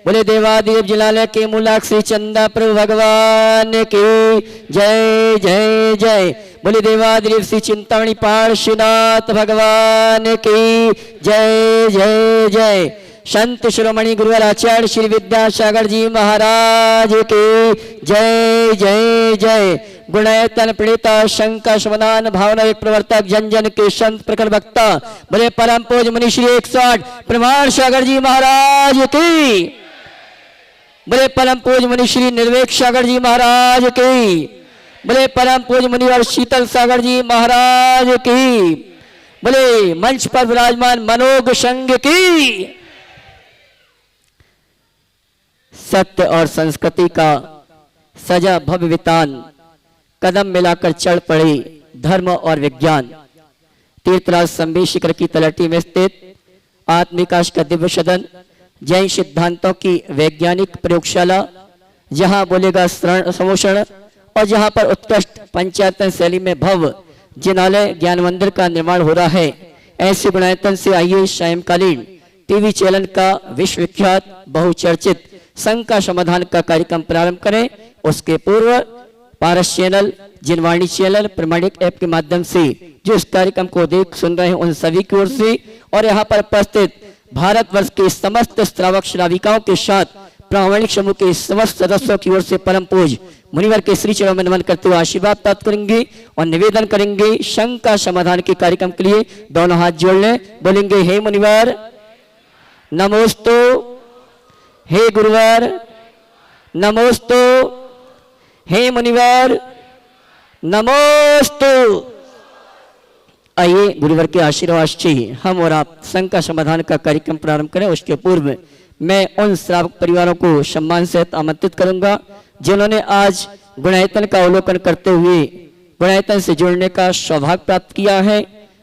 बोले देवादेव जिलालय के मूलाक श्री चंदा प्रभु भगवान की जय जय जय। बोले देवादेव श्री चिंतामणि पार्श्वनाथ भगवान की जय जय जय। संत शिरोमणि गुरुवर आचार्य श्री विद्यासागर जी महाराज की जय जय जय। गुणयतन पीड़िता शंका समाधान भावना एक प्रवर्तक जन जन के संत प्रखर वक्ता बोले परम पूज मुनि श्री 108 प्रमाण सागर जी महाराज की। बोले परम पूज मुनि श्री निर्वेक सागर जी महाराज की। बोले परम पूज मुनि और शीतल सागर जी महाराज की। बोले मंच पर विराजमान मनोग संघ की। सत्य और संस्कृति का सजा भव्य वितान कदम मिलाकर चढ़ पड़े धर्म और विज्ञान। तीर्थराज संबी शिखर की तलहटी में स्थित आत्मविकास का दिव्य सदन, जैन सिद्धांतों की वैज्ञानिक प्रयोगशाला, जहां बोलेगा शरण समोषण और जहां पर उत्कृष्ट पंचायतन शैली में भव्य जिनालय ज्ञान मंदिर का निर्माण हो रहा है। ऐसे गुणायतन से आइए सायंकालीन टीवी चैनल का विश्वविख्यात बहुचर्चित संघ का समाधान का कार्यक्रम प्रारंभ करें। उसके पूर्व पारस चैनल, जिनवाणी चैनल, प्रमाणिक ऐप के माध्यम से जो इस कार्यक्रम को देख सुन रहे हैं उन सभी की ओर से और यहाँ पर उपस्थित भारतवर्ष के समस्त श्रावक श्राविकाओं के साथ प्रामाणिक समूह के समस्त सदस्यों की ओर से परम पूज मुनिवर के श्री चरणों में नमन करते हुए आशीर्वाद प्राप्त करेंगे और निवेदन करेंगे संघ का समाधान के कार्यक्रम के लिए दोनों हाथ जोड़ लें। बोलेंगे हे मुनिवर नमोस्तु, हे गुरुवर नमोस्तु, हे मुनिवर नमोस्तु। आइए गुरुवर के आशीर्वाद से हम और आप संघ का समाधान का कार्यक्रम प्रारंभ करें। उसके पूर्व मैं उन श्रावक परिवारों को सम्मान सहित आमंत्रित करूंगा जिन्होंने आज गुणायतन का अवलोकन करते हुए गुणायतन से जुड़ने का सौभाग्य प्राप्त किया है।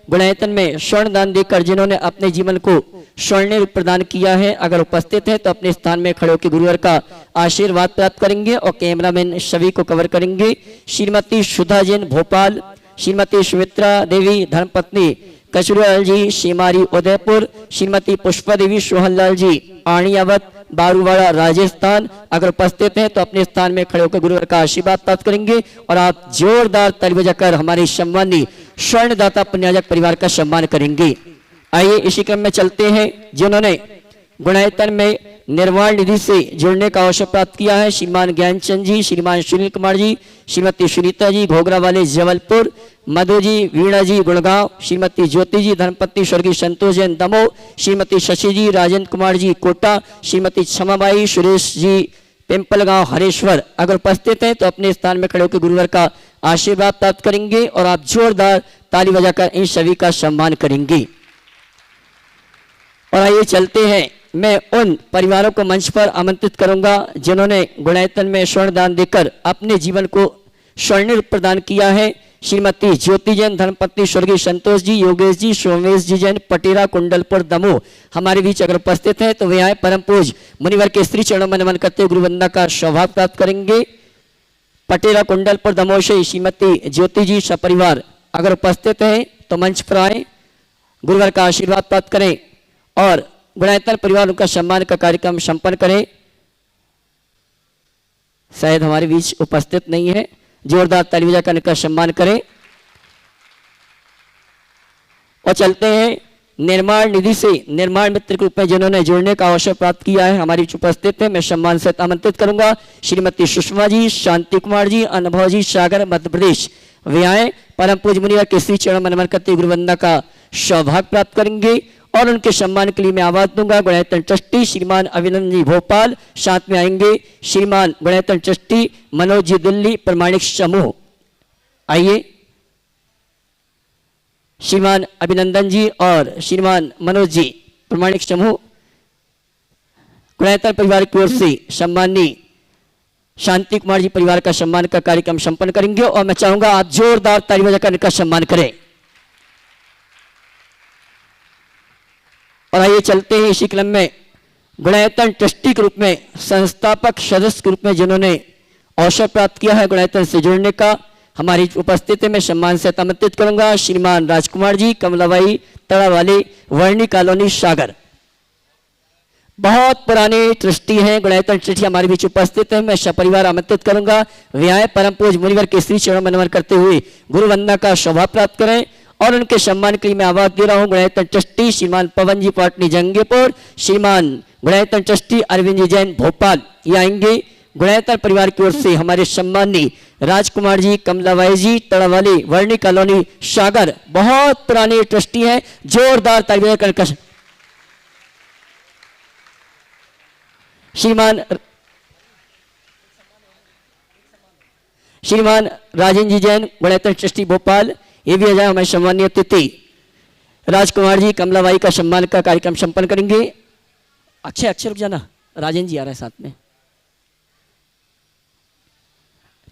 गुणायतन में स्वर्ण दान देकर जिन्होंने अपने जीवन को स्वर्ण रूप प्रदान किया है, अगर उपस्थित है तो अपने स्थान में खड़े होकर गुरुवर का आशीर्वाद प्राप्त करेंगे और कैमरामैन सभी को कवर करेंगे। श्रीमती सुधा जैन भोपाल, श्रीमती सुमित्रा देवी धर्मपत्नी कचरूलाल जी सीमारी उदयपुर, श्रीमती पुष्पा देवी सोहनलाल जी आणियावत बारूवाड़ा राजस्थान, अगर उपस्थित हैं तो अपने स्थान में खड़े होकर गुरुवर का आशीर्वाद प्राप्त करेंगे और आप जोरदार ताली बजाकर हमारे सम्मानी स्वर्णदाता पुण्याजक परिवार का सम्मान करेंगे। आइए इसी क्रम में चलते हैं जिन्होंने गुणायतन में निर्वाण निधि से जुड़ने का अवसर प्राप्त किया है। श्रीमान ज्ञानचंद जी, श्रीमान सुनील कुमार जी, श्रीमती सुनीता जी घोगरा वाले जबलपुर, मधु जी वीणा जी गुड़गांव, श्रीमती ज्योति जी धर्मपत्नी स्वर्गीय संतोष जैन दमोह, श्रीमती शशि जी राजेंद्र कुमार जी कोटा, श्रीमती क्षमाबाई सुरेश जी पिंपलगांव हरेश्वर, अगर उपस्थित हैं तो अपने स्थान में खड़े होकर गुरुवर का आशीर्वाद प्राप्त करेंगे और आप जोरदार ताली बजाकर इन सभी का सम्मान करेंगे। और आइए चलते हैं, मैं उन परिवारों को मंच पर आमंत्रित करूंगा जिन्होंने गुणायतन में स्वर्ण दान देकर अपने जीवन को स्वर्ण रूप प्रदान किया है। श्रीमती ज्योति जैन धर्मपत्नी स्वर्गीय संतोष जी, योगेश जी, सोमेश जी जैन पटेरा कुंडलपुर दमोह हमारे बीच अगर उपस्थित हैं तो वे आए परम पूज मुनिवर के श्री चरणों में नमन करते हुए गुरुवंदना का सौभाग्य प्राप्त करेंगे। पटेरा कुंडलपुर दमोह से श्रीमती ज्योति जी सपरिवार अगर उपस्थित हैं तो मंच पर आए, गुरुवर का आशीर्वाद प्राप्त करें और गुणायतन परिवार उनका सम्मान का कार्यक्रम संपन्न करें। शायद हमारे बीच उपस्थित नहीं है, जोरदार ताली बजाकर उनका सम्मान करें। और चलते हैं निर्माण निधि से निर्माण मित्र के रूप में जिन्होंने जुड़ने का अवसर प्राप्त किया है हमारी बीच उपस्थित है। मैं सम्मान से आमंत्रित करूंगा श्रीमती सुषमा जी, शांति कुमार जी, अनुभव जी सागर मध्य प्रदेश, वे आए परम पूज मुनिवर के श्री चरण में नमन करते गुरुवंदना का सौभाग्य प्राप्त करेंगे और उनके सम्मान के लिए मैं आवाज दूंगा गुणायतन ट्रस्टी श्रीमान अभिनंदन जी भोपाल, साथ में आएंगे श्रीमान गुणायतन ट्रस्टी मनोज जी दिल्ली प्रमाणिक समूह। आइए श्रीमान अभिनंदन जी और श्रीमान मनोज जी प्रमाणिक समूह गुणायतन परिवार की ओर से सम्मानी शांति कुमार जी परिवार का सम्मान का कार्यक्रम संपन्न करेंगे और मैं चाहूंगा आप जोरदार ताली बजाकर इनका सम्मान करें। और आइए चलते हैं इसी क्रम में गुणायतन ट्रस्टी के रूप में संस्थापक सदस्य के रूप में जिन्होंने अवसर प्राप्त किया है गुणायतन से जुड़ने का, हमारी उपस्थिति में सम्मान से आमंत्रित करूंगा श्रीमान राजकुमार जी कमलाबाई तड़ा वाले वर्णी कॉलोनी सागर। बहुत पुराने ट्रस्टी हैं, गुणायतन ट्रस्टी हमारे बीच उपस्थित है। मैं सपरिवार आमंत्रित करूंगा वे आए परम पूज्य मुनिवर के श्री चरण में नमन करते हुए गुरु वंदना का शोभा प्राप्त करें। और उनके सम्मान के लिए मैं आवाज दे रहा हूं गुणायतन ट्रस्टी श्रीमान पवन जी पाटनी जंगीपुर, श्रीमान गुणायतन ट्रस्टी अरविंद जी जैन भोपाल, ये आएंगे। गुणायतन परिवार की ओर से हमारे सम्मानी राजकुमार जी, कमलाबाई जी तड़ावाली, वर्णी कॉलोनी सागर, बहुत पुराने ट्रस्टी हैं, जोरदार तालियां करकर श्रीमान राजेंद्र जी जैन गुणायतन ट्रस्टी भोपाल, ये भी आ जाए। हमारे सम्मानीय अतिथि राजकुमार जी कमलाबाई का सम्मान का कार्यक्रम संपन्न करेंगे। अक्षय रुक जाना, राजेंद्र जी आ रहे हैं साथ में,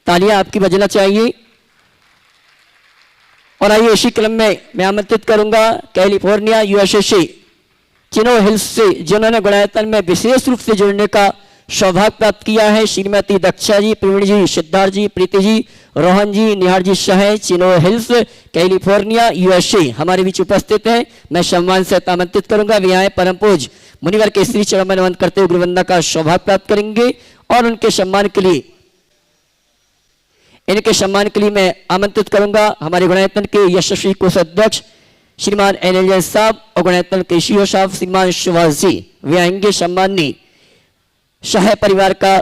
तालियां आपकी बजना चाहिए। और आइए इसी क्रम में मैं आमंत्रित करूंगा कैलिफोर्निया यूएसए से चिनो हिल्स से जिन्होंने गुणायतन में विशेष रूप से जुड़ने का सौभाग्य प्राप्त किया है, श्रीमती दक्षा जी, प्रवीण जी, सिद्धार्थ जी, प्रीति जी, रोहन जी, निहार जी शाह, चिनो हिल्स कैलिफोर्निया यूएसए हमारे बीच उपस्थित हैं। मैं सम्मान से आमंत्रित करूंगा वे आए परम पूज्य मुनिवर के श्री चरण में नमन करते हुए गुरुवंदना का सौभाग्य प्राप्त करेंगे। और इनके सम्मान के लिए मैं आमंत्रित करूंगा हमारे गुणायतन के यशस्वी कोषाध्यक्ष श्रीमान एनएल साहब और गुणायतन के सीईओ साहब श्रीमान सुभाष जी, वे आएंगे। सम्मानी शाह परिवार का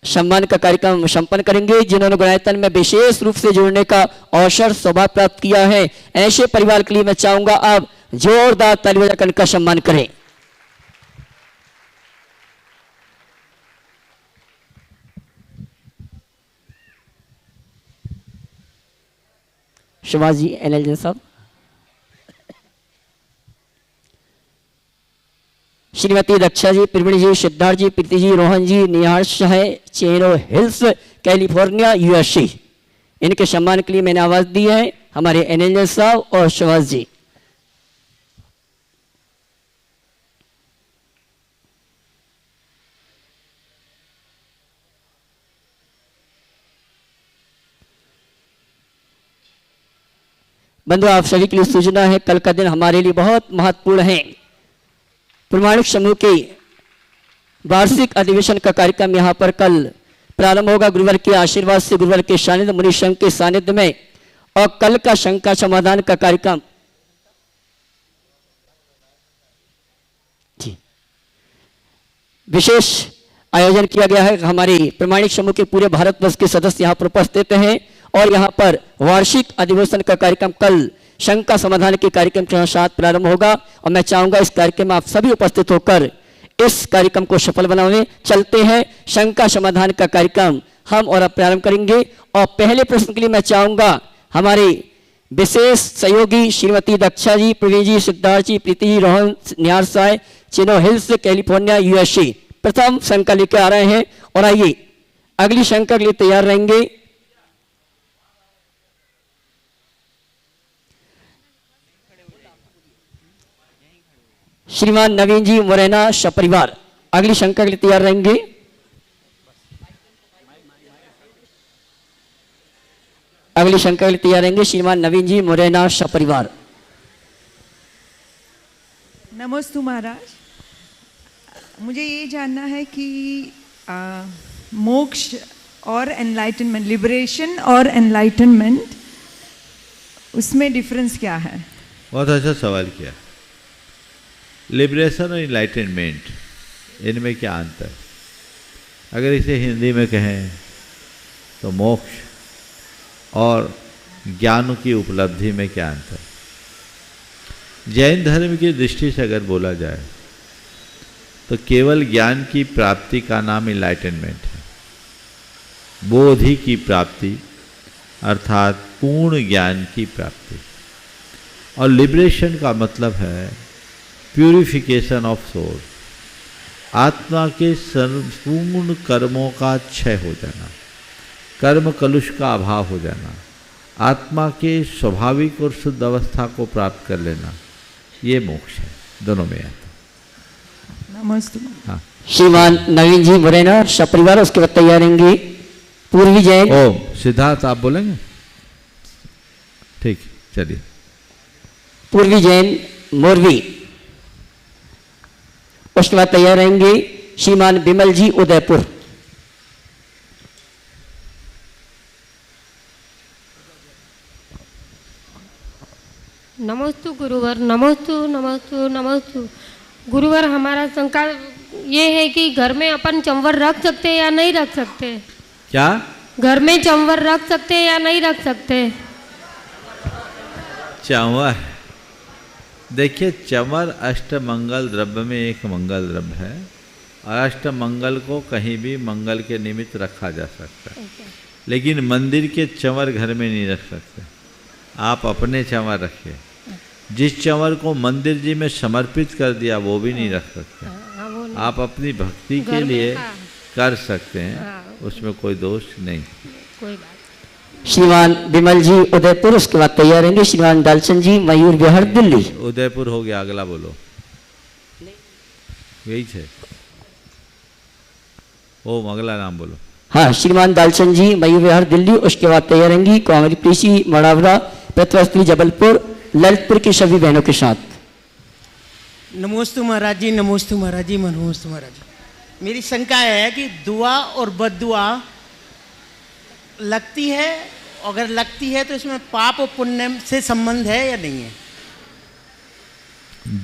सम्मान का कार्यक्रम संपन्न करेंगे जिन्होंने गुणायतन में विशेष रूप से जुड़ने का अवसर सौभाग्य प्राप्त किया है। ऐसे परिवार के लिए मैं चाहूंगा आप जोरदार ताली बजाकर इनका सम्मान करें। सुभाष जी, एनएल साहब, श्रीमती दक्षा जी, प्रवीण जी, सिद्धार्थ जी, प्रीति जी, रोहन जी, निहार शाह, चिनो हिल्स कैलिफोर्निया यूएसए, इनके सम्मान के लिए मैंने आवाज दी है हमारे एनएल साहब और सुभाष जी। बंधु आप सभी के लिए सूचना है, कल का दिन हमारे लिए बहुत महत्वपूर्ण है। प्रमाणिक समूह के वार्षिक अधिवेशन का कार्यक्रम यहाँ पर कल प्रारंभ होगा गुरुवर के आशीर्वाद से, गुरुवर के सानिध्य, मुनि संघ के सानिध्य में। और कल का शंका समाधान का कार्यक्रम जी विशेष आयोजन किया गया है। हमारे प्रमाणिक समूह के पूरे भारतवर्ष के सदस्य यहाँ पर उपस्थित हैं और यहाँ पर वार्षिक अधिवेशन का कार्यक्रम कल शंका समाधान के कार्यक्रम के साथ प्रारंभ होगा। और मैं चाहूंगा इस कार्यक्रम में आप सभी उपस्थित होकर इस कार्यक्रम को सफल बनाने चलते हैं। शंका समाधान का कार्यक्रम हम और अब प्रारंभ करेंगे। और पहले प्रश्न के लिए मैं चाहूंगा हमारे विशेष सहयोगी श्रीमती दक्षा जी, प्रवीण जी, सिद्धार्थ जी, प्रीति जी, रोहन, निहार साय, चिनो हिल्स कैलिफोर्निया यूएसए प्रथम शंका लेकर आ रहे हैं। और आइए अगली शंका के लिए तैयार रहेंगे। श्रीमान नवीन जी मुरैना सपरिवार अगली शंका के लिए तैयार रहेंगे। अगली शंका के लिए तैयार रहेंगे श्रीमान नवीन जी मुरैना सपरिवार। नमस्ते महाराज, मुझे ये जानना है कि मोक्ष और एनलाइटनमेंट, लिबरेशन और एनलाइटनमेंट, उसमें डिफरेंस क्या है? बहुत अच्छा सवाल किया। लिबरेशन और इनलाइटनमेंट, इनमें क्या अंतर? अगर इसे हिंदी में कहें तो मोक्ष और ज्ञान की उपलब्धि में क्या अंतर? जैन धर्म की दृष्टि से अगर बोला जाए तो केवल ज्ञान की प्राप्ति का नाम इनलाइटनमेंट है। बोधि की प्राप्ति अर्थात पूर्ण ज्ञान की प्राप्ति। और लिबरेशन का मतलब है प्यूरिफिकेशन ऑफ सोल, आत्मा के संपूर्ण कर्मों का क्षय हो जाना, कर्म कलुष का अभाव हो जाना, आत्मा के स्वाभाविक और शुद्ध अवस्था को प्राप्त कर लेना, ये मोक्ष है। दोनों में आता। नमस्ते। हाँ, श्रीमान नवीन जी मुरैना सपरिवार, उसके बाद तैयार रहेंगे पूर्वी जैन। ओम सिद्धार्थ आप बोलेंगे? ठीक, चलिए। पूर्वी जैन मोरवी। उसके बाद तैयार रहेंगे श्रीमान विमल जी उदयपुर। नमोस्तु गुरुवर, नमोस्तु नमोस्तु नमोस्तु। गुरुवर, हमारा शंका ये है कि घर में अपन चंवर रख सकते हैं या नहीं रख सकते? क्या घर में चंवर रख सकते हैं या नहीं रख सकते? चंवर, देखिए चंवर अष्टमंगल द्रव्य में एक मंगल द्रव्य है और अष्टमंगल को कहीं भी मंगल के निमित्त रखा जा सकता है, लेकिन मंदिर के चंवर घर में नहीं रख सकते। आप अपने चंवर रखिए। जिस चंवर को मंदिर जी में समर्पित कर दिया वो भी नहीं रख सकते। आप अपनी भक्ति के लिए कर सकते हैं, उसमें कोई दोष नहीं। कोई बात। श्रीमान विमल जी उदयपुर, उसके बाद तैयार रहेंगे श्रीमान दालचंद जी मयूर विहार दिल्ली। उदयपुर हो गया, अगला बोलो। यही है ओम, अगला नाम बोलो। हाँ, श्रीमान दालचंद जी मयूर विहार दिल्ली, उसके बाद तैयार रहेंगी कौमरी प्रीसी मड़ावरा प्रत्वस्त्री जबलपुर ललितपुर की सभी बहनों के साथ। नमोस्तु महाराज जी, नमोस्तु महाराज जी, नमोस्तु महाराज जी। मेरी शंका है कि दुआ और बद्दुआ लगती है, अगर लगती है तो इसमें पाप और पुण्य से संबंध है या नहीं है?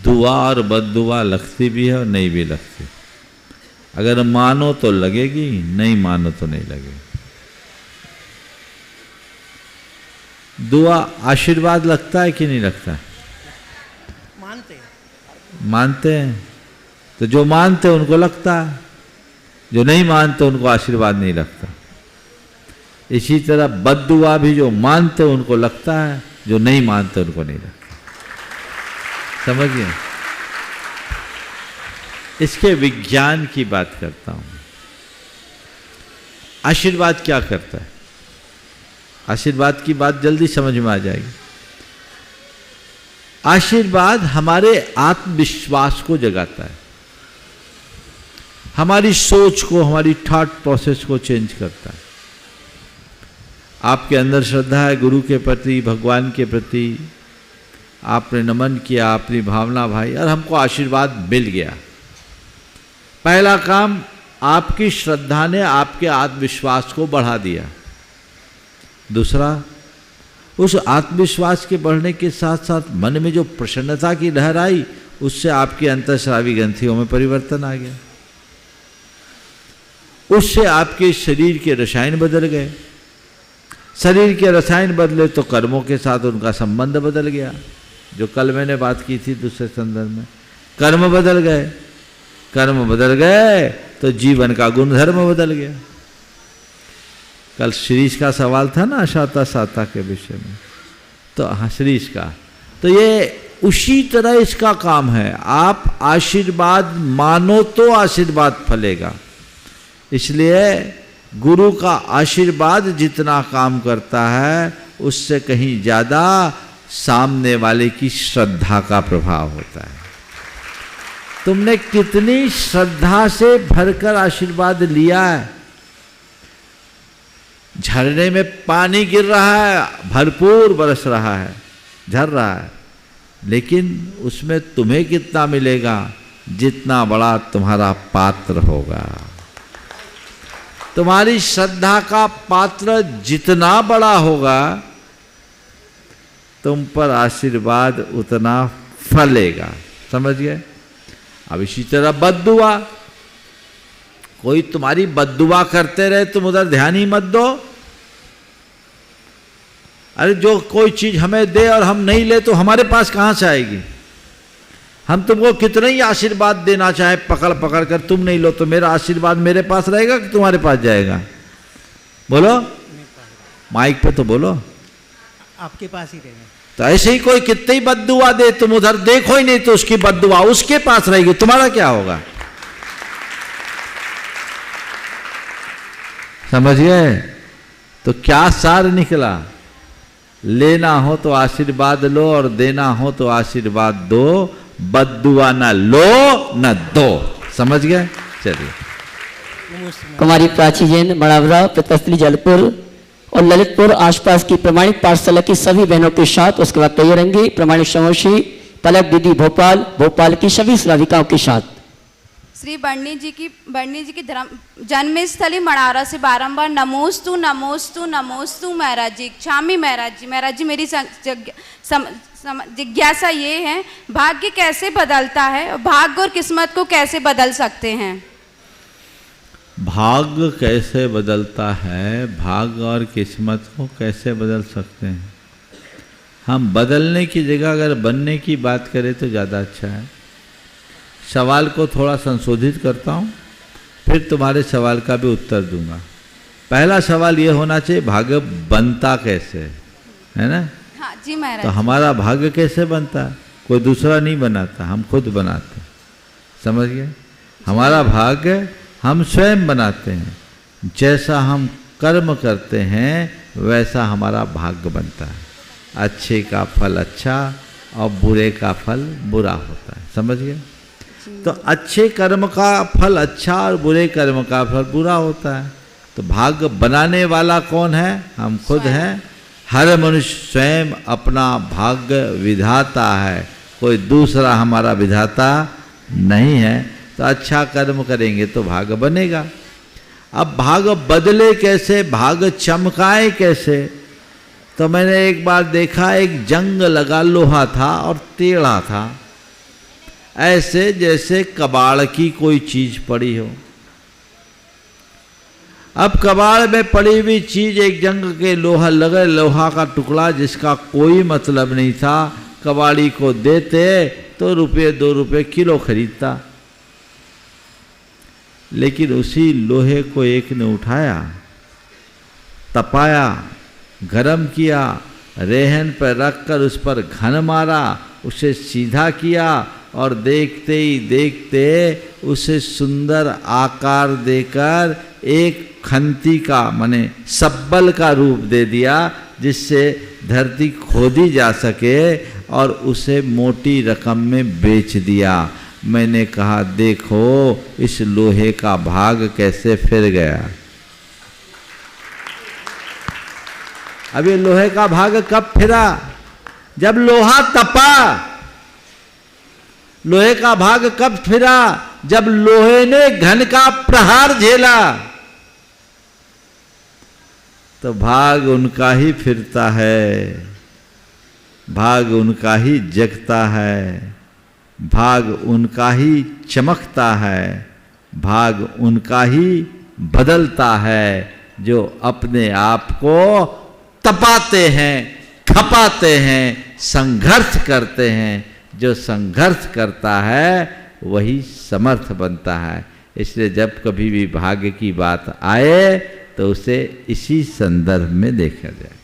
दुआ और बद्दुआ लगती भी है और नहीं भी लगती। अगर मानो तो लगेगी, नहीं मानो तो नहीं लगेगी। दुआ आशीर्वाद लगता है कि नहीं लगता? मानते हैं। मानते हैं तो जो मानते हैं उनको लगता है, जो नहीं मानते उनको आशीर्वाद नहीं लगता। इसी तरह बद्दुआ भी जो मानते हैं उनको लगता है, जो नहीं मानते उनको नहीं लगता। समझिए, इसके विज्ञान की बात करता हूं। आशीर्वाद क्या करता है? आशीर्वाद की बात जल्दी समझ में आ जाएगी। आशीर्वाद हमारे आत्मविश्वास को जगाता है, हमारी सोच को, हमारी थॉट प्रोसेस को चेंज करता है। आपके अंदर श्रद्धा है गुरु के प्रति, भगवान के प्रति, आपने नमन किया, अपनी भावना भाई, और हमको आशीर्वाद मिल गया। पहला काम, आपकी श्रद्धा ने आपके आत्मविश्वास को बढ़ा दिया। दूसरा, उस आत्मविश्वास के बढ़ने के साथ साथ मन में जो प्रसन्नता की लहर आई, उससे आपकी अंतःस्रावी ग्रंथियों में परिवर्तन आ गया। उससे आपके शरीर के रसायन बदल गए। शरीर के रसायन बदले तो कर्मों के साथ उनका संबंध बदल गया। जो कल मैंने बात की थी दूसरे संदर्भ में, कर्म बदल गए। कर्म बदल गए तो जीवन का गुणधर्म बदल गया। कल श्रीश का सवाल था ना, अशाता साता के विषय में, तो हाँ श्रीश का, तो ये उसी तरह इसका काम है। आप आशीर्वाद मानो तो आशीर्वाद फलेगा। इसलिए गुरु का आशीर्वाद जितना काम करता है, उससे कहीं ज़्यादा सामने वाले की श्रद्धा का प्रभाव होता है। तुमने कितनी श्रद्धा से भरकर आशीर्वाद लिया है। झरने में पानी गिर रहा है, भरपूर बरस रहा है, झर रहा है, लेकिन उसमें तुम्हें कितना मिलेगा? जितना बड़ा तुम्हारा पात्र होगा। तुम्हारी श्रद्धा का पात्र जितना बड़ा होगा, तुम पर आशीर्वाद उतना फलेगा। समझ गए? अब इसी तरह बद्दुआ, कोई तुम्हारी बद्दुआ करते रहे, तुम उधर ध्यान ही मत दो। अरे जो कोई चीज हमें दे और हम नहीं ले तो हमारे पास कहां से आएगी? हम तुमको कितना ही आशीर्वाद देना चाहे पकड़ पकड़ कर, तुम नहीं लो तो मेरा आशीर्वाद मेरे पास रहेगा कि तुम्हारे पास जाएगा? बोलो, माइक पे तो बोलो। आपके पास ही रहेगा। तो ऐसे ही कोई कितनी ही बद्दुआ दे, तुम उधर देखो ही नहीं तो उसकी बद्दुआ उसके पास रहेगी, तुम्हारा क्या होगा? समझ गए? तो क्या सार निकला? लेना हो तो आशीर्वाद लो और देना हो तो आशीर्वाद दो, बद्दुआ न लो न दो। समझ गए? चलिए। कुमारी प्राची जैन मड़ावरा प्रतस्थली जलपुर और ललितपुर आसपास की प्रमाणित पाठशाला की सभी बहनों के साथ। उसके बाद तैयार रहेंगे प्रमाणित समोशी पलक दीदी भोपाल, भोपाल की सभी श्राविकाओं के साथ। श्री बर्णी जी की जन्मस्थली मणारा से बारंबार नमोस्तु नमोस्तु नमोस्तु महाराज जी, क्षामी महाराज जी मेरी जिज्ञासा ये है, भाग्य कैसे बदलता है, भाग्य और किस्मत को कैसे बदल सकते हैं? भाग्य कैसे बदलता है, भाग्य और किस्मत को कैसे बदल सकते हैं? हम बदलने की जगह अगर बनने की बात करें तो ज़्यादा अच्छा है। सवाल को थोड़ा संशोधित करता हूँ, फिर तुम्हारे सवाल का भी उत्तर दूंगा। पहला सवाल ये होना चाहिए, भाग्य बनता कैसे है ना? हाँ जी महाराज। तो हमारा भाग्य कैसे बनता है? कोई दूसरा नहीं बनाता, हम खुद बनाते हैं। समझ गए? हमारा भाग्य हम स्वयं बनाते हैं। जैसा हम कर्म करते हैं वैसा हमारा भाग्य बनता है। अच्छे का फल अच्छा और बुरे का फल बुरा होता है। समझ गए? तो अच्छे कर्म का फल अच्छा और बुरे कर्म का फल बुरा होता है। तो भाग्य बनाने वाला कौन है? हम खुद हैं। हर मनुष्य स्वयं अपना भाग्य विधाता है, कोई दूसरा हमारा विधाता नहीं है। तो अच्छा कर्म करेंगे तो भाग्य बनेगा। अब भाग्य बदले कैसे, भाग्य चमकाए कैसे? तो मैंने एक बार देखा, एक जंग लगा लोहा था और टेढ़ा था, ऐसे जैसे कबाड़ की कोई चीज पड़ी हो। अब कबाड़ में पड़ी हुई चीज एक जंग के लोहा का टुकड़ा जिसका कोई मतलब नहीं था, कबाड़ी को देते तो ₹2 किलो खरीदता। लेकिन उसी लोहे को एक ने उठाया, तपाया, गरम किया, रेहन पर रखकर उस पर घन मारा, उसे सीधा किया और देखते ही देखते उसे सुंदर आकार देकर एक खंती का माने सब्बल का रूप दे दिया, जिससे धरती खोदी जा सके और उसे मोटी रकम में बेच दिया। मैंने कहा देखो इस लोहे का भाग कैसे फिर गया। अब ये लोहे का भाग कब फिरा? जब लोहा तपा। लोहे का भाग कब फिरा? जब लोहे ने घन का प्रहार झेला। तो भाग उनका ही फिरता है, भाग उनका ही जगता है, भाग उनका ही चमकता है, भाग उनका ही बदलता है जो अपने आप को तपाते हैं, खपाते हैं, संघर्ष करते हैं। जो संघर्ष करता है वही समर्थ बनता है। इसलिए जब कभी भी भाग्य की बात आए तो उसे इसी संदर्भ में देखा जाए।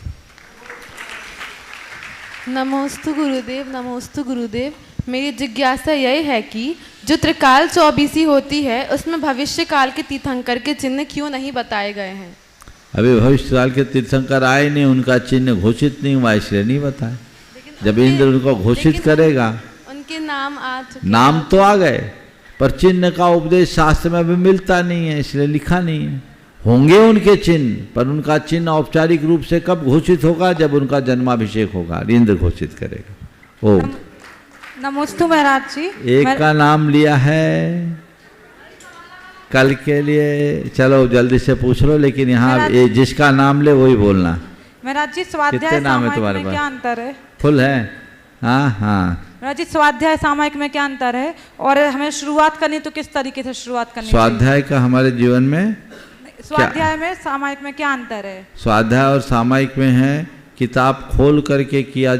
नमोस्तु गुरुदेव, नमोस्तु गुरुदेव। मेरी जिज्ञासा यह है कि जो त्रिकाल चौबीसी होती है उसमें भविष्य काल के तीर्थंकर के चिन्ह क्यों नहीं बताए गए हैं? अभी भविष्य काल के तीर्थंकर आए नहीं, उनका चिन्ह घोषित नहीं हुआ, इसलिए नहीं बताया। जब इंद्र उनको घोषित करेगा, उनके नाम आ चुके, नाम तो आ गए पर चिन्ह का उपदेश शास्त्र में अभी मिलता नहीं है, इसलिए लिखा नहीं है। होंगे उनके चिन्ह, पर उनका चिन्ह औपचारिक रूप से कब घोषित होगा? जब उनका जन्माभिषेक होगा, इंद्र घोषित करेगा। ओ नमोस्तु महाराज जी। एक का नाम लिया है कल के लिए, चलो जल्दी से पूछ लो, लेकिन यहाँ जिसका नाम ले वही बोलना। महाराज जी स्वाध्याय सामायिक में क्या अंतर है? फुल है? हाँ हाँ महाराज जी, स्वाध्याय सामायिक में क्या अंतर है और हमें शुरुआत करनी तो किस तरीके से शुरुआत करनी? स्वाध्याय का हमारे जीवन में, स्वाध्याय में सामायिक में क्या अंतर है? स्वाध्याय और सामायिक में है किताब खोल करके किया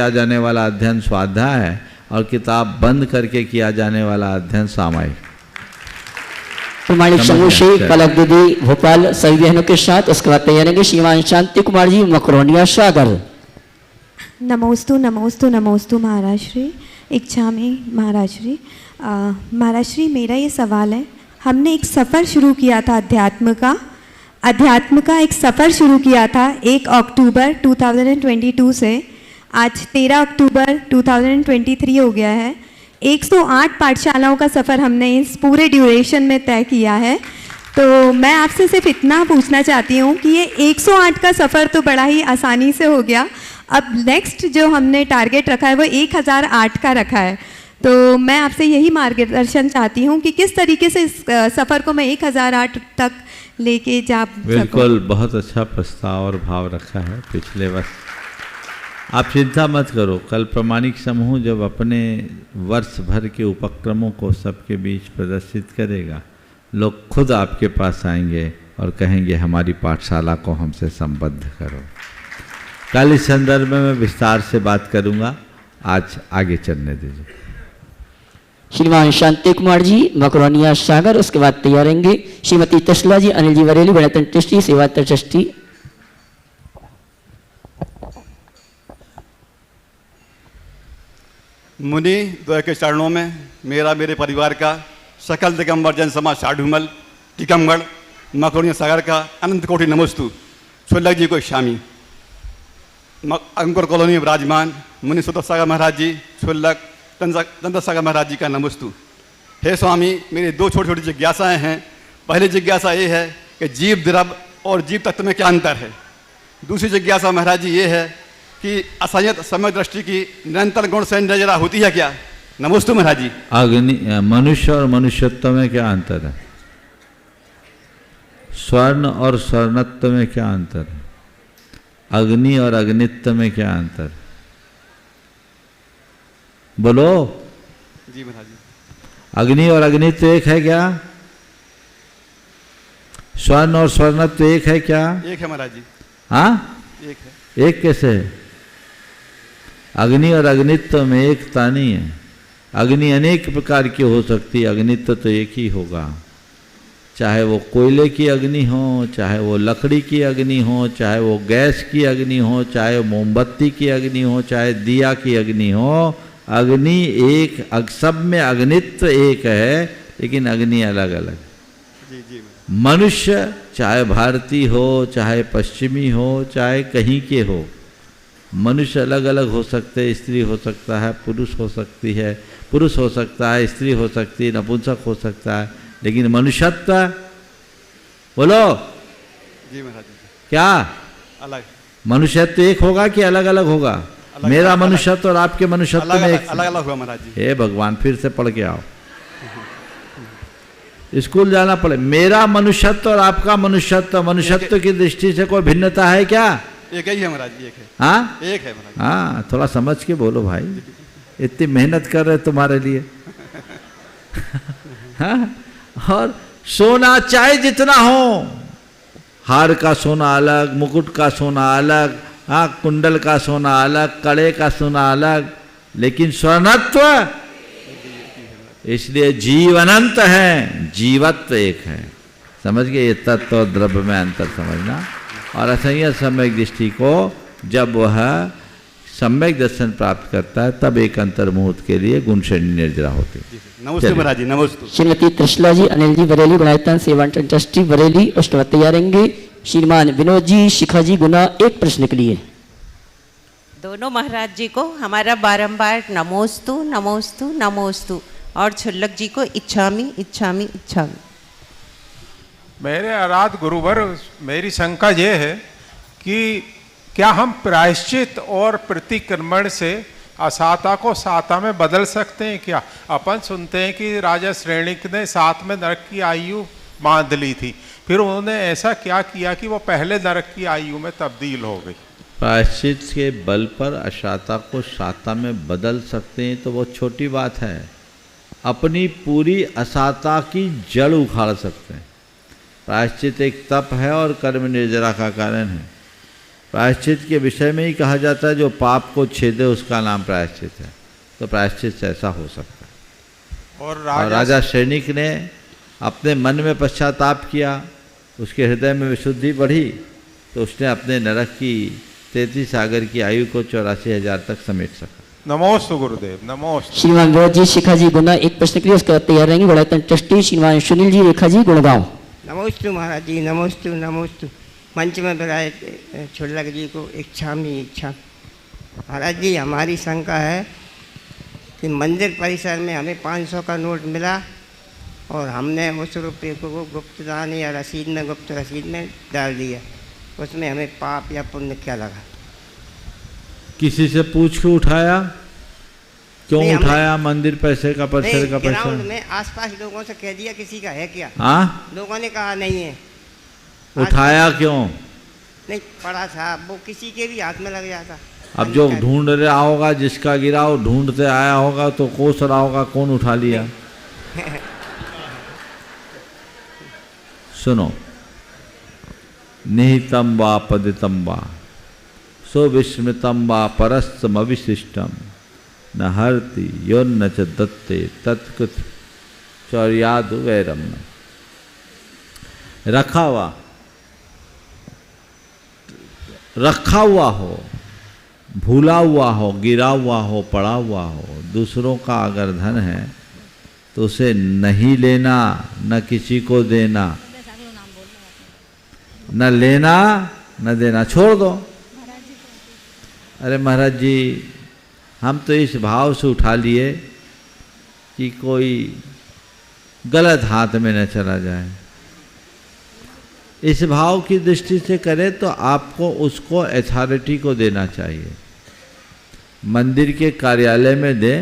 जाने वाला अध्ययन स्वाध्याय है और किताब बंद करके किया जाने वाला अध्ययन सामायिक। प्रमाणिक समूह से पलक दीदी भोपाल सभी बहनों के साथ, उसके बाद तैयार श्रीमान शांति कुमार जी मकरोनिया सागर। नमोस्तु नमोस्तु नमोस्तु महाराज श्री, इच्छा में महाराज श्री। महाराज श्री, मेरा ये सवाल है, हमने एक सफ़र शुरू किया था अध्यात्म का एक सफ़र शुरू किया था 1 अक्टूबर 2022 से। आज 13 अक्टूबर 2023 हो गया है। 108 पाठशालाओं का सफ़र हमने इस पूरे ड्यूरेशन में तय किया है। तो मैं आपसे सिर्फ इतना पूछना चाहती हूँ कि ये 108 का सफ़र तो बड़ा ही आसानी से हो गया, अब नेक्स्ट जो हमने टारगेट रखा है वो 1008 का रखा है। तो मैं आपसे यही मार्गदर्शन चाहती हूँ कि किस तरीके से इस सफ़र को मैं 1008 तक लेके जा सकूँ। बिल्कुल, बहुत अच्छा प्रस्ताव और भाव रखा है पिछले वर्ष। आप चिंता मत करो, कल प्रमाणिक समूह जब अपने वर्ष भर के उपक्रमों को सबके बीच प्रदर्शित करेगा, लोग खुद आपके पास आएंगे और कहेंगे हमारी पाठशाला को हमसे संबद्ध करो। कल इस संदर्भ में मैं विस्तार से बात करूंगा, आज आगे चलने दीजिए। श्रीमान शांति कुमार जी मकरोनिया सागर, उसके बाद तैयार रहेंगे श्रीमती तसला जी, अनिल जी बरेली, गणतंत्र ट्रस्टी, सेवा ट्रस्टी। मुनि द्वय के चरणों में मेरा, मेरे परिवार का, सकल दिगंबर जन समाज साढ़ूमल टीकमगढ़ मकरोनिया सागर का अनंत कोटि नमोस्तु। छुल्लक जी को शामी, अंकुर कॉलोनी में विराजमान मुनि सुदर्शन सागर महाराज जी, छुल्लक चंद्र सागर महाराज जी का नमोस्तु। हे स्वामी, मेरी दो छोटी छोटी जिज्ञासाएं हैं। पहली जिज्ञासा ये है कि जीव द्रव और जीव तत्व में क्या अंतर है। दूसरी जिज्ञासा महाराज जी ये है कि असंयत समय दृष्टि की निरंतर गुण से नजरा होती है क्या। नमोस्तु महाराज जी। अग्नि, मनुष्य और मनुष्यत्व में क्या अंतर है? स्वर्ण और स्वर्णत्व में क्या अंतर है? अग्नि और अग्नित्व में क्या अंतर? बोलो जी महाराज जी। अग्नि और अग्नित्व एक है क्या? स्वर्ण और स्वर्णत्व एक है क्या? एक है महाराज जी। हाँ, एक है। एक कैसे? अग्नि और अग्नित्व में एकता नहीं है। अग्नि अनेक प्रकार की हो सकती है, अग्नित्व तो एक ही होगा। चाहे वो कोयले की अग्नि हो, चाहे वो लकड़ी की अग्नि हो, चाहे वो गैस की अग्नि हो, चाहे वो मोमबत्ती की अग्नि हो, चाहे दिया की अग्नि हो, अग्नि एक, सब में अग्नित्व एक है, लेकिन अग्नि अलग अलग। जी जी। मनुष्य चाहे भारतीय हो, चाहे पश्चिमी हो, चाहे कहीं के हो, मनुष्य अलग अलग हो सकते हैं। स्त्री हो सकता है, पुरुष हो सकती है, पुरुष हो सकता है, स्त्री हो सकती है, नपुंसक हो सकता है, लेकिन मनुष्यत्व, बोलो जी महाराज जी। क्या अलग मनुष्यत्व एक होगा कि अलग अलग होगा? मेरा मनुष्यत्व और आपके मनुष्यत्व में एक अलग अलग हुआ महाराज जी। हे भगवान, फिर से पढ़ के आओ, स्कूल जाना पड़े। मेरा मनुष्यत्व और आपका मनुष्यत्व, मनुष्यत्व की दृष्टि से कोई भिन्नता है क्या? एक ही है महाराज जी, एक है। हाँ, एक है महाराज। हाँ, थोड़ा समझ के बोलो भाई, इतनी मेहनत कर रहे तुम्हारे लिए। हाँ? और सोना चाहे जितना हो, हार का सोना अलग, मुकुट का सोना अलग, हाँ, कुंडल का सोना अलग, कड़े का सोना अलग, लेकिन स्वर्णत्व, इसलिए जीव अनंत है, जीवत्व एक है। समझ गए? ये तत्व और द्रव्य में अंतर समझना। और असंयत सम्यक दृष्टि को जब वह सम्यक दर्शन प्राप्त करता है, तब एक अंतर मुहूर्त के लिए गुण श्रेणी निर्जरा होती है। नमस्ते महाराज जी। नमस्ते। श्रीमती तसला जी, अनिल जी बरेली, गणतंत्र सेवा ट्रस्टी बरेली, उसके बाद तैयार रहेंगे श्रीमान विनोद जी, शिखा जी गुना, एक प्रश्न के लिए। दोनों महाराज जी को हमारा बारंबार नमोस्तु नमोस्तु नमोस्तु, और छुल्लक जी को इच्छामी इच्छामी इच्छामी। मेरे आराध गुरुवर, मेरी शंका ये है कि क्या हम प्रायश्चित और प्रतिक्रमण से असाता को साता में बदल सकते हैं क्या? अपन सुनते हैं कि राजा श्रेणिक ने 7 में नरक की आयु बांध ली थी, फिर उन्होंने ऐसा क्या किया कि वो पहले नरक की आयु में तब्दील हो गई? प्रायश्चित के बल पर अशाता को शाता में बदल सकते हैं तो वो छोटी बात है। अपनी पूरी असाता की जड़ उखाड़ सकते हैं। प्रायश्चित एक तप है और कर्म निर्जरा का कारण है। प्रायश्चित के विषय में ही कहा जाता है जो पाप को छेदे उसका नाम प्रायश्चित है। तो प्रायश्चित से ऐसा हो सकता है। और राजा श्रेणिक ने अपने मन में पश्चाताप किया, उसके हृदय में विशुद्धि बढ़ी, तो उसने अपने नरक की 33 सागर की आयु को 84,000 तक समेट सका। नमोस्तु गुरुदेव, नमोस्तु। श्रीमान विनोद जी, शिखा जी गुना, एक प्रश्न के लिए, उसके बाद तैयार रहेंगे गणतंत्र ट्रस्टी श्रीमान सुनील जी, रेखा जी गुड़गांव। नमोस्तु महाराज जी। नमोस्तु नमोस्तु। मंच में बुलाए छुल्लक जी को इच्छामी इच्छा। महाराज जी, हमारी शंका है कि मंदिर परिसर में हमें 500 का नोट मिला और हमने उस रुपये को गुप्त दान या रसीद में, गुप्त रसीद में डाल दिया, उसमें हमें पाप या पुण्य क्या लगा? किसी से पूछ के उठाया? क्यों नहीं, उठाया मंदिर पैसे का, परिसर का पैसा? ग्राउंड में आसपास लोगों से कह दिया किसी का है क्या? हाँ, लोगों ने कहा नहीं है। उठाया क्यों? नहीं पड़ा था, वो किसी के भी हाथ में लग जाता। अब जो ढूंढ रहा होगा, जिसका गिरा हो, ढूंढते आया होगा तो कोस रहा होगा कौन उठा लिया। सुनो, निहितम वा पदितम वा सुविस्मृतम वा परस्तम अविशिष्टम न हरति योन्न च दत्ते तत्कृत चौर्याद वैरम। रखा हुआ हो, भूला हुआ हो, गिरा हुआ हो, पड़ा हुआ हो, दूसरों का अगर धन है तो उसे नहीं लेना, न किसी को देना, न लेना न देना, छोड़ दो। अरे महाराज जी, हम तो इस भाव से उठा लिए कि कोई गलत हाथ में न चला जाए। इस भाव की दृष्टि से करें तो आपको उसको अथॉरिटी को देना चाहिए। मंदिर के कार्यालय में दे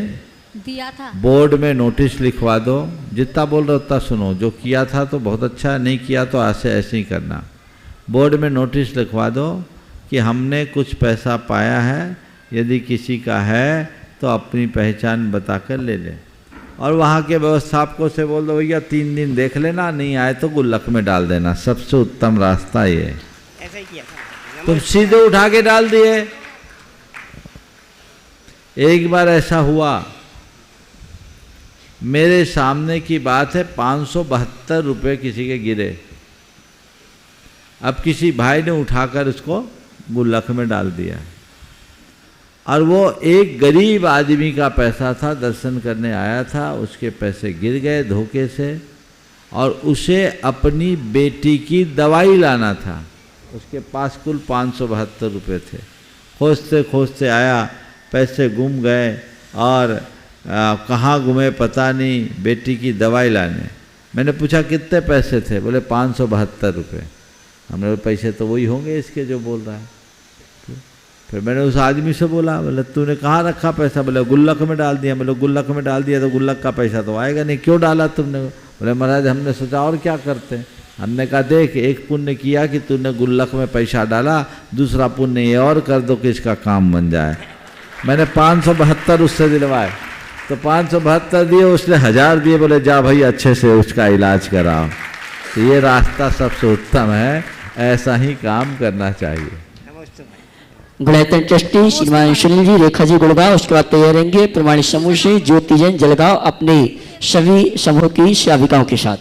दिया था, बोर्ड में नोटिस लिखवा दो, जितना बोल रहे उतना सुनो। जो किया था तो बहुत अच्छा, नहीं किया तो ऐसे ही करना। बोर्ड में नोटिस लिखवा दो कि हमने कुछ पैसा पाया है, यदि किसी का है तो अपनी पहचान बताकर ले ले। और वहाँ के व्यवस्थापकों से बोल दो भैया 3 दिन देख लेना, नहीं आए तो गुल्लक में डाल देना। सबसे उत्तम रास्ता ये है। ऐसा ही किया था। तुम सीधे उठा के डाल दिए। एक बार ऐसा हुआ, मेरे सामने की बात है, 572 रुपये किसी के गिरे। अब किसी भाई ने उठाकर उसको गुल्लक में डाल दिया, और वो एक गरीब आदमी का पैसा था, दर्शन करने आया था, उसके पैसे गिर गए धोखे से, और उसे अपनी बेटी की दवाई लाना था। उसके पास कुल 572 रुपये थे। खोजते खोजते आया, पैसे गुम गए, और कहाँ गुमे पता नहीं, बेटी की दवाई लाने। मैंने पूछा कितने पैसे थे? बोले 572 रुपये। हमने पैसे तो वही होंगे इसके जो बोल रहा है। फिर मैंने उस आदमी से बोला, बोले तूने कहाँ रखा पैसा? बोले गुल्लक में डाल दिया। बोले गुल्लक में डाल दिया तो गुल्लक का पैसा तो आएगा नहीं, क्यों डाला तुमने? बोले महाराज हमने सोचा और क्या करते। हमने कहा देख, एक पुण्य किया कि तूने गुल्लक में पैसा डाला, दूसरा पुण्य ये और कर दो कि इसका काम बन जाए। मैंने 572 उससे दिलवाए, तो 572 दिए, उसने 1000 दिए। बोले जा भाई अच्छे से उसका इलाज कराओ। तो ये रास्ता सबसे उत्तम है, ऐसा ही काम करना चाहिए। गुणायतन ट्रस्टी श्रीमान सुनील जी, रेखा जी गुड़गांव, उसके बाद तैयार रहेंगे प्रमाणित समूह श्री ज्योति जैन जलगांव अपने सभी समूह की श्राविकाओं के साथ।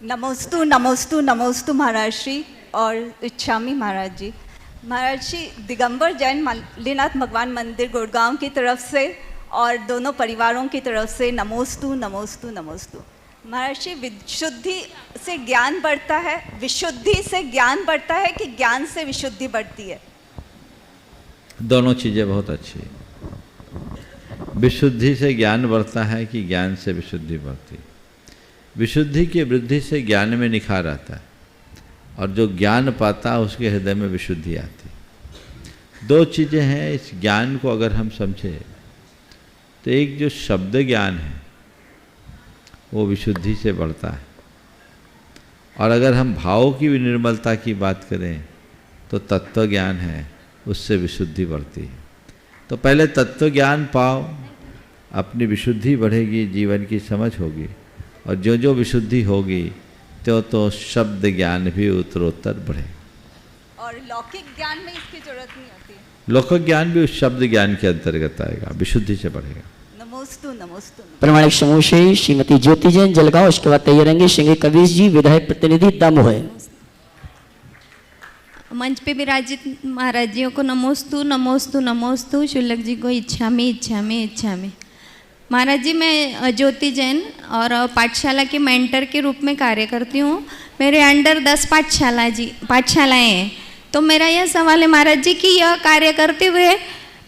नमोस्तु नमोस्तु नमोस्तु महाराज श्री और इच्छामी महाराज जी। महाराज श्री दिगंबर जैन मालीनाथ भगवान मंदिर गुड़गांव की तरफ से और दोनों परिवारों की तरफ से नमोस्तु नमोस्तु नमोस्तु। महाराज श्री, विशुद्धि से ज्ञान बढ़ता है, विशुद्धि से ज्ञान बढ़ता है कि ज्ञान से विशुद्धि बढ़ती है? दोनों चीज़ें बहुत अच्छी। विशुद्धि से ज्ञान बढ़ता है कि ज्ञान से विशुद्धि बढ़ती है? विशुद्धि की वृद्धि से ज्ञान में निखार आता है, और जो ज्ञान पाता है उसके हृदय में विशुद्धि आती है। 2 चीज़ें हैं इस ज्ञान को अगर हम समझें तो एक जो शब्द ज्ञान है वो विशुद्धि से बढ़ता है, और अगर हम भावों की विनिर्मलता की बात करें तो तत्व ज्ञान है, उससे विशुद्धि बढ़ती है। तो पहले तत्व ज्ञान पाओ, अपनी विशुद्धि बढ़ेगी, जीवन की समझ होगी, और जो जो विशुद्धि होगी तो शब्द ज्ञान भी उत्तरोत्तर बढ़े। और लौकिक ज्ञान में इसकी जरूरत नहीं होती? लौकिक ज्ञान भी उस शब्द ज्ञान के अंतर्गत आएगा, विशुद्धि से बढ़ेगा। नमोस्तु नमोस्तु। प्रमाणिक समूह श्री श्रीमती ज्योति जैन जलगांव, उसके बाद तैयार रहेंगे श्री कबीर जी, विधायक प्रतिनिधि दामोह। मंच पे विराजित महाराज जियों को नमोस्तु नमोस्तु नमोस्तु। शुल्लक जी को इच्छामी इच्छामी इच्छामी। महाराज जी, मैं ज्योति जैन और पाठशाला के मेंटर के रूप में कार्य करती हूँ। मेरे अंडर 10 पाठशालाएँ हैं। तो मेरा यह सवाल है महाराज जी कि यह कार्य करते हुए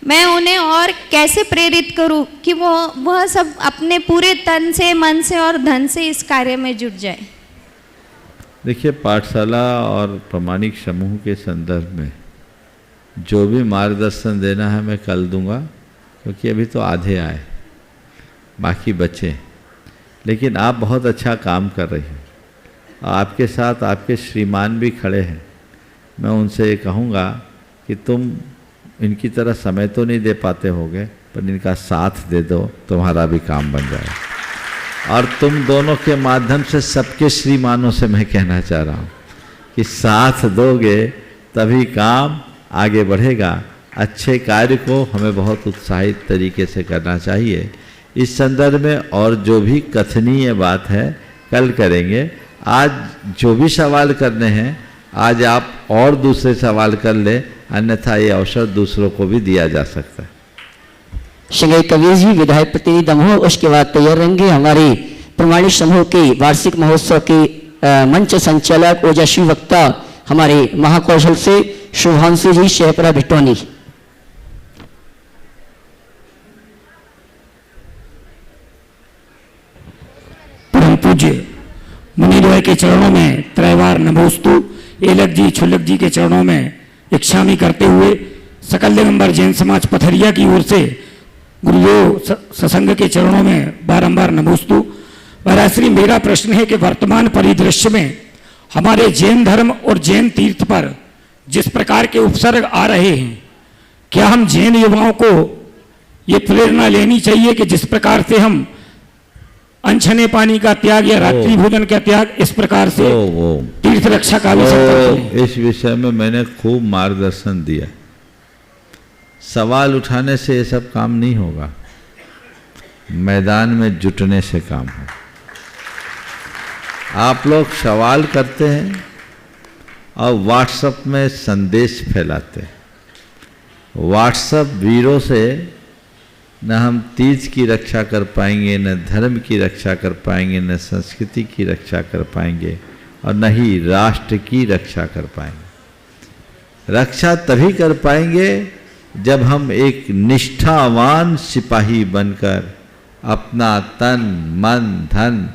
मैं उन्हें और कैसे प्रेरित करूँ कि वह सब अपने पूरे तन से, मन से और धन से इस कार्य में जुट जाए। देखिए, पाठशाला और प्रामाणिक समूह के संदर्भ में जो भी मार्गदर्शन देना है मैं कल दूंगा, क्योंकि अभी तो आधे आए। बाकी बच्चे। लेकिन आप बहुत अच्छा काम कर रही हैं। आपके साथ आपके श्रीमान भी खड़े हैं। मैं उनसे ये कहूँगा कि तुम इनकी तरह समय तो नहीं दे पाते होगे, पर इनका साथ दे दो, तुम्हारा भी काम बन जाए। और तुम दोनों के माध्यम से सबके श्रीमानों से मैं कहना चाह रहा हूँ कि साथ दोगे तभी काम आगे बढ़ेगा। अच्छे कार्य को हमें बहुत उत्साहित तरीके से करना चाहिए। इस संदर्भ में और जो भी कथनीय बात है कल करेंगे। आज जो भी सवाल करने हैं आज आप और दूसरे सवाल कर ले, अन्यथा ये अवसर दूसरों को भी दिया जा सकता है। श्री कबीर जी विधायक प्रतिनिधि दमोह, उसके बाद तैयार रहेंगे हमारे प्रमाणिक समूह के वार्षिक महोत्सव के मंच संचालक ओजस्वी वक्ता हमारे महाकौशल से शुभांशु जी शेहपरा भिटौनी। परम पूज्य मुनिद्वय के चरणों में त्रैवार नमोस्तु, एलक जी छुल्लक जी के चरणों में इच्छामी करते हुए सकल दिगंबर जैन समाज पथरिया की ओर से गुरुदेव सत्संग के चरणों में बारंबार नमोस्तु। महाराज, मेरा प्रश्न है कि वर्तमान परिदृश्य में हमारे जैन धर्म और जैन तीर्थ पर जिस प्रकार के उपसर्ग आ रहे हैं, क्या हम जैन युवाओं को ये प्रेरणा लेनी चाहिए कि जिस प्रकार से हम अनछने पानी का त्याग या रात्रि भोजन का त्याग इस प्रकार से तीर्थ रक्षा का भी संकल्प लें? इस विषय में मैंने खूब मार्गदर्शन दिया। सवाल उठाने से ये सब काम नहीं होगा, मैदान में जुटने से काम होगा। आप लोग सवाल करते हैं और व्हाट्सएप में संदेश फैलाते हैं। व्हाट्सएप वीरों से न हम तीर्थ की रक्षा कर पाएंगे, न धर्म की रक्षा कर पाएंगे, न संस्कृति की रक्षा कर पाएंगे, और न ही राष्ट्र की रक्षा कर पाएंगे। रक्षा तभी कर पाएंगे जब हम एक निष्ठावान सिपाही बनकर अपना तन मन धन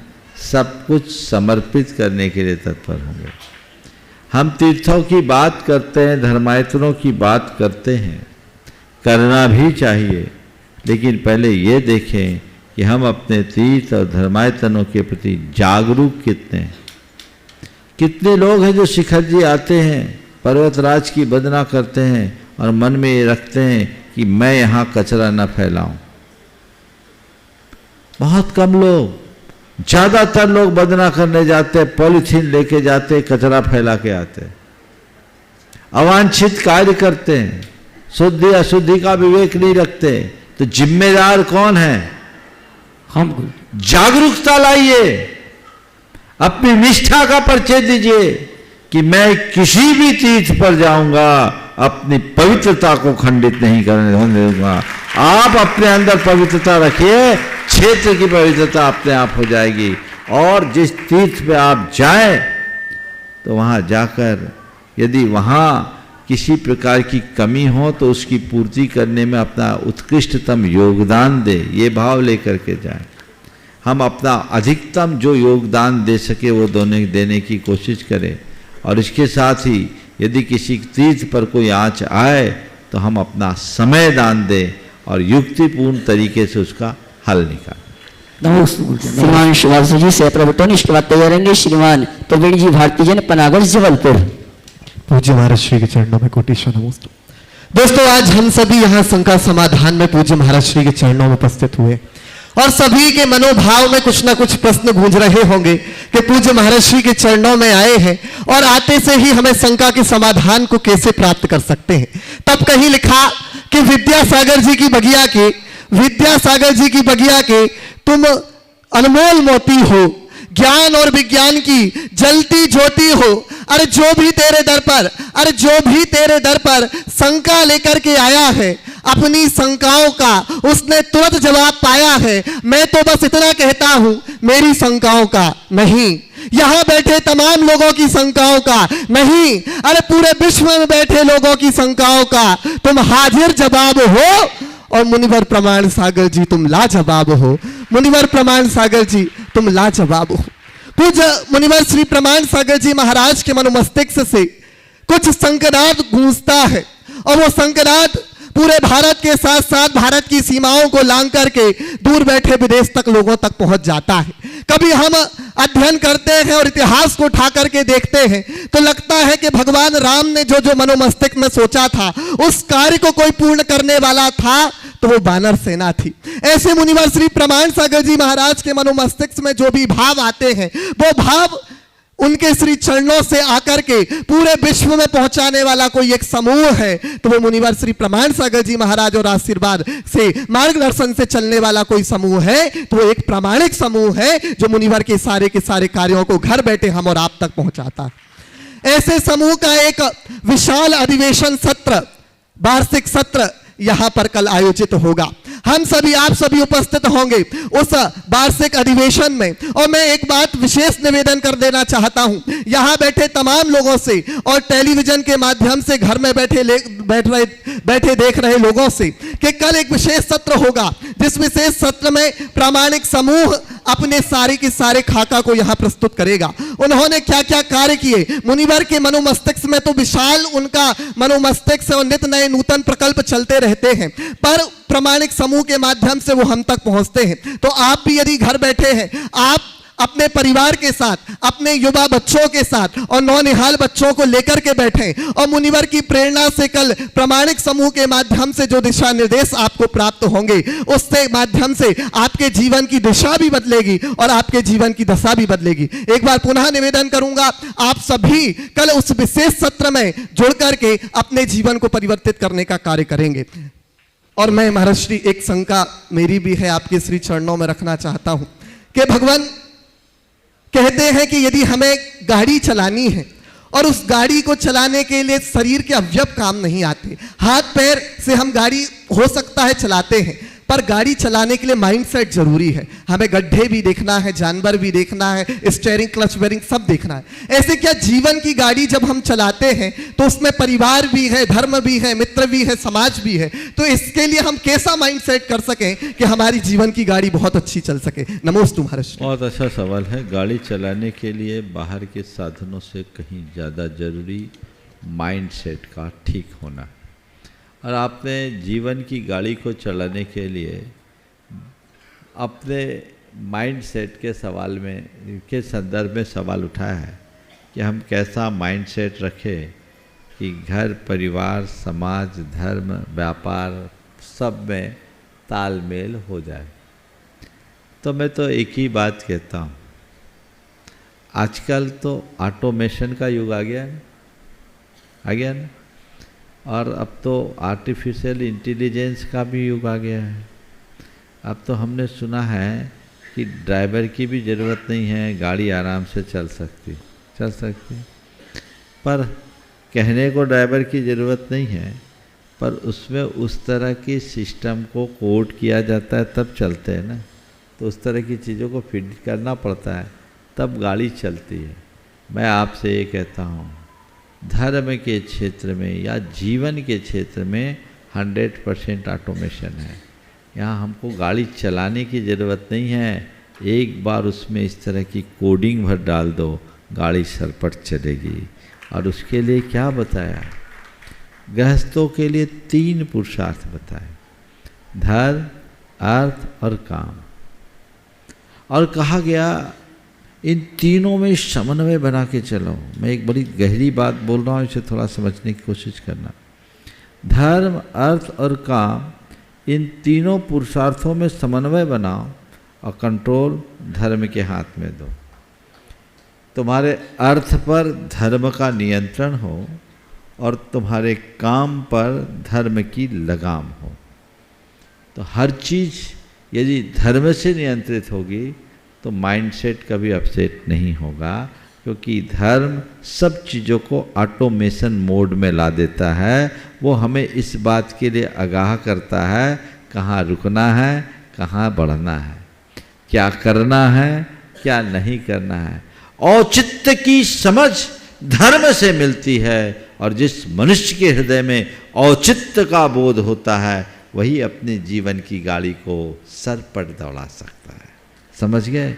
सब कुछ समर्पित करने के लिए तत्पर होंगे। हम तीर्थों की बात करते हैं, धर्मायतनों की बात करते हैं, करना भी चाहिए, लेकिन पहले ये देखें कि हम अपने तीर्थ और धर्मायतनों के प्रति जागरूक कितने हैं। कितने लोग हैं जो शिखर जी आते हैं, पर्वतराज की वंदना करते हैं और मन में ये रखते हैं कि मैं यहाँ कचरा न फैलाऊं। बहुत कम लोग, ज़्यादातर लोग वंदना करने जाते, पॉलीथीन लेके जाते, कचरा फैला के आते, अवांछित कार्य करते हैं, शुद्धि अशुद्धि का विवेक नहीं रखते। तो जिम्मेदार कौन है? हम। जागरूकता लाइए, अपनी निष्ठा का परिचय दीजिए कि मैं किसी भी तीर्थ पर जाऊंगा अपनी पवित्रता को खंडित नहीं करने दूंगा। आप अपने अंदर पवित्रता रखिए, क्षेत्र की पवित्रता अपने आप हो जाएगी। और जिस तीर्थ पे आप जाएं तो वहां जाकर यदि वहां किसी प्रकार की कमी हो तो उसकी पूर्ति करने में अपना उत्कृष्टतम योगदान दे, ये भाव लेकर के जाएं। हम अपना अधिकतम जो योगदान दे सके वो देने की कोशिश करें। और इसके साथ ही यदि किसी तीर्थ पर कोई आँच आए तो हम अपना समय दान दें और युक्तिपूर्ण तरीके से उसका हल निकालें। श्रीमान शुभांशु जी से प्रभुटन, इसके बाद तैयार रहेंगे श्रीमान प्रवीण जी भारतीय जन पनागढ़ जबलपुर। पूज्य महाराज श्री के चरणों में कोटिश्वर नमोस्तु। दोस्तों, आज हम सभी यहाँ शंका समाधान में पूज्य महाराज श्री के चरणों में उपस्थित हुए और सभी के मनोभाव में कुछ ना कुछ प्रश्न गूंज रहे होंगे कि पूज्य महाराज श्री के चरणों में आए हैं और आते से ही हमें शंका के समाधान को कैसे प्राप्त कर सकते हैं। तब कहीं लिखा कि विद्यासागर जी की बगिया के तुम अनमोल मोती हो, ज्ञान और विज्ञान की जलती ज्योति हो। अरे जो भी तेरे दर पर शंका लेकर के आया है, अपनी शंकाओं का उसने तुरंत जवाब पाया है। मैं तो बस इतना कहता हूं, मेरी शंकाओं का नहीं, यहां बैठे तमाम लोगों की शंकाओं का नहीं, अरे पूरे विश्व में बैठे लोगों की शंकाओं का तुम हाजिर जवाब हो। और मुनिवर प्रमाण सागर जी तुम लाजवाब हो, मुनिवर प्रमाण सागर जी तुम लाजवाब हो। पूज्य मुनिवर श्री प्रमाण सागर जी महाराज के मनोमस्तिष्क से कुछ संकनाद गूंजता है और वो संकनाद पूरे भारत के साथ साथ भारत की सीमाओं को लांघ करके दूर बैठे विदेश तक लोगों तक पहुंच जाता है। कभी हम अध्ययन करते हैं और इतिहास को उठा करके देखते हैं तो लगता है कि भगवान राम ने जो जो मनोमस्तिष्क में सोचा था उस कार्य को कोई पूर्ण करने वाला था तो वो वानर सेना थी। ऐसे मुनिवर श्री प्रमाण सागर जी महाराज के मनोमस्तिष्क में जो भी भाव आते हैं वो भाव उनके श्री चरणों से आकर के पूरे विश्व में पहुंचाने वाला कोई एक समूह है तो वो मुनिवर श्री प्रमाण सागर जी महाराज और आशीर्वाद से मार्गदर्शन से चलने वाला कोई समूह है तो वो एक प्रामाणिक समूह है जो मुनिवर के सारे कार्यों को घर बैठे हम और आप तक पहुंचाता है। ऐसे समूह का एक विशाल अधिवेशन सत्र, वार्षिक सत्र यहां पर कल आयोजित होगा। हम सभी, आप सभी उपस्थित होंगे उस वार्षिक अधिवेशन में। और मैं एक बात विशेष निवेदन कर देना चाहता हूं यहां बैठे तमाम लोगों से और टेलीविजन के माध्यम से घर में बैठे देख रहे लोगों से कि कल एक विशेष सत्र होगा जिस विशेष सत्र में प्रामाणिक समूह अपने सारे के सारे खाका को यहां प्रस्तुत करेगा। उन्होंने क्या क्या कार्य किए, मुनिवर के मनोमस्तिष्क में तो विशाल उनका मनोमस्तिष्क और नित्य नए नूतन प्रकल्प चलते रहते हैं पर प्रामाणिक समूह के माध्यम से वो हम तक पहुंचते हैं। तो आप भी यदि घर बैठे हैं, आप अपने परिवार के साथ, अपने युवा बच्चों के साथ और नौनिहाल बच्चों को लेकर के बैठें और मुनिवर की प्रेरणा से कल प्रामाणिक समूह के माध्यम से जो दिशा निर्देश आपको प्राप्त होंगे उससे माध्यम से आपके जीवन की दिशा भी बदलेगी और आपके जीवन की दशा भी बदलेगी। एक बार पुनः निवेदन करूंगा, आप सभी कल उस विशेष सत्र में जुड़ करके अपने जीवन को परिवर्तित करने का कार्य करेंगे। और मैं महाराज श्री एक शंका मेरी भी है आपके श्री चरणों में रखना चाहता हूं कि भगवान कहते हैं कि यदि हमें गाड़ी चलानी है और उस गाड़ी को चलाने के लिए शरीर के अवयव काम नहीं आते, हाथ पैर से हम गाड़ी हो सकता है चलाते हैं पर गाड़ी चलाने के लिए माइंडसेट जरूरी है। हमें गड्ढे भी देखना है, जानवर भी देखना है, स्टीयरिंग क्लच बेरिंग सब देखना है। ऐसे क्या जीवन की गाड़ी जब हम चलाते हैं तो उसमें परिवार भी है, धर्म भी है, मित्र भी है, समाज भी है। तो इसके लिए हम कैसा माइंडसेट कर सकें कि हमारी जीवन की गाड़ी बहुत अच्छी चल सके। नमोस्तु महाराज। बहुत अच्छा सवाल है। गाड़ी चलाने के लिए बाहर के साधनों से कहीं ज़्यादा जरूरी माइंडसेट का ठीक होना। और आपने जीवन की गाड़ी को चलाने के लिए अपने माइंडसेट के सवाल में के संदर्भ में सवाल उठाया है कि हम कैसा माइंडसेट रखें कि घर, परिवार, समाज, धर्म, व्यापार सब में तालमेल हो जाए। तो मैं तो एक ही बात कहता हूँ, आजकल तो ऑटोमेशन का युग आ गया ना, और अब तो आर्टिफिशियल इंटेलिजेंस का भी युग आ गया है। अब तो हमने सुना है कि ड्राइवर की भी ज़रूरत नहीं है, गाड़ी आराम से चल सकती। पर कहने को ड्राइवर की ज़रूरत नहीं है, पर उसमें उस तरह की सिस्टम को कोड किया जाता है तब चलते हैं ना। तो उस तरह की चीज़ों को फिट करना पड़ता है तब गाड़ी चलती है। मैं आपसे ये कहता हूँ, धर्म के क्षेत्र में या जीवन के क्षेत्र में 100% ऑटोमेशन है। यहाँ हमको गाड़ी चलाने की ज़रूरत नहीं है, एक बार उसमें इस तरह की कोडिंग भर डाल दो, गाड़ी सरपट चलेगी। और उसके लिए क्या बताया, गृहस्थों के लिए 3 पुरुषार्थ बताए, धर्म, अर्थ और काम। और कहा गया इन तीनों में समन्वय बना के चलो। मैं एक बड़ी गहरी बात बोल रहा हूँ, इसे थोड़ा समझने की कोशिश करना। धर्म, अर्थ और काम, इन तीनों पुरुषार्थों में समन्वय बनाओ और कंट्रोल धर्म के हाथ में दो। तुम्हारे अर्थ पर धर्म का नियंत्रण हो और तुम्हारे काम पर धर्म की लगाम हो। तो हर चीज़ यदि धर्म से नियंत्रित होगी तो माइंडसेट कभी अपसेट नहीं होगा, क्योंकि धर्म सब चीज़ों को ऑटोमेशन मोड में ला देता है। वो हमें इस बात के लिए आगाह करता है कहाँ रुकना है, कहाँ बढ़ना है, क्या करना है, क्या नहीं करना है। औचित्य की समझ धर्म से मिलती है और जिस मनुष्य के हृदय में औचित्य का बोध होता है वही अपने जीवन की गाड़ी को सर पर दौड़ा सकता है। समझ गए?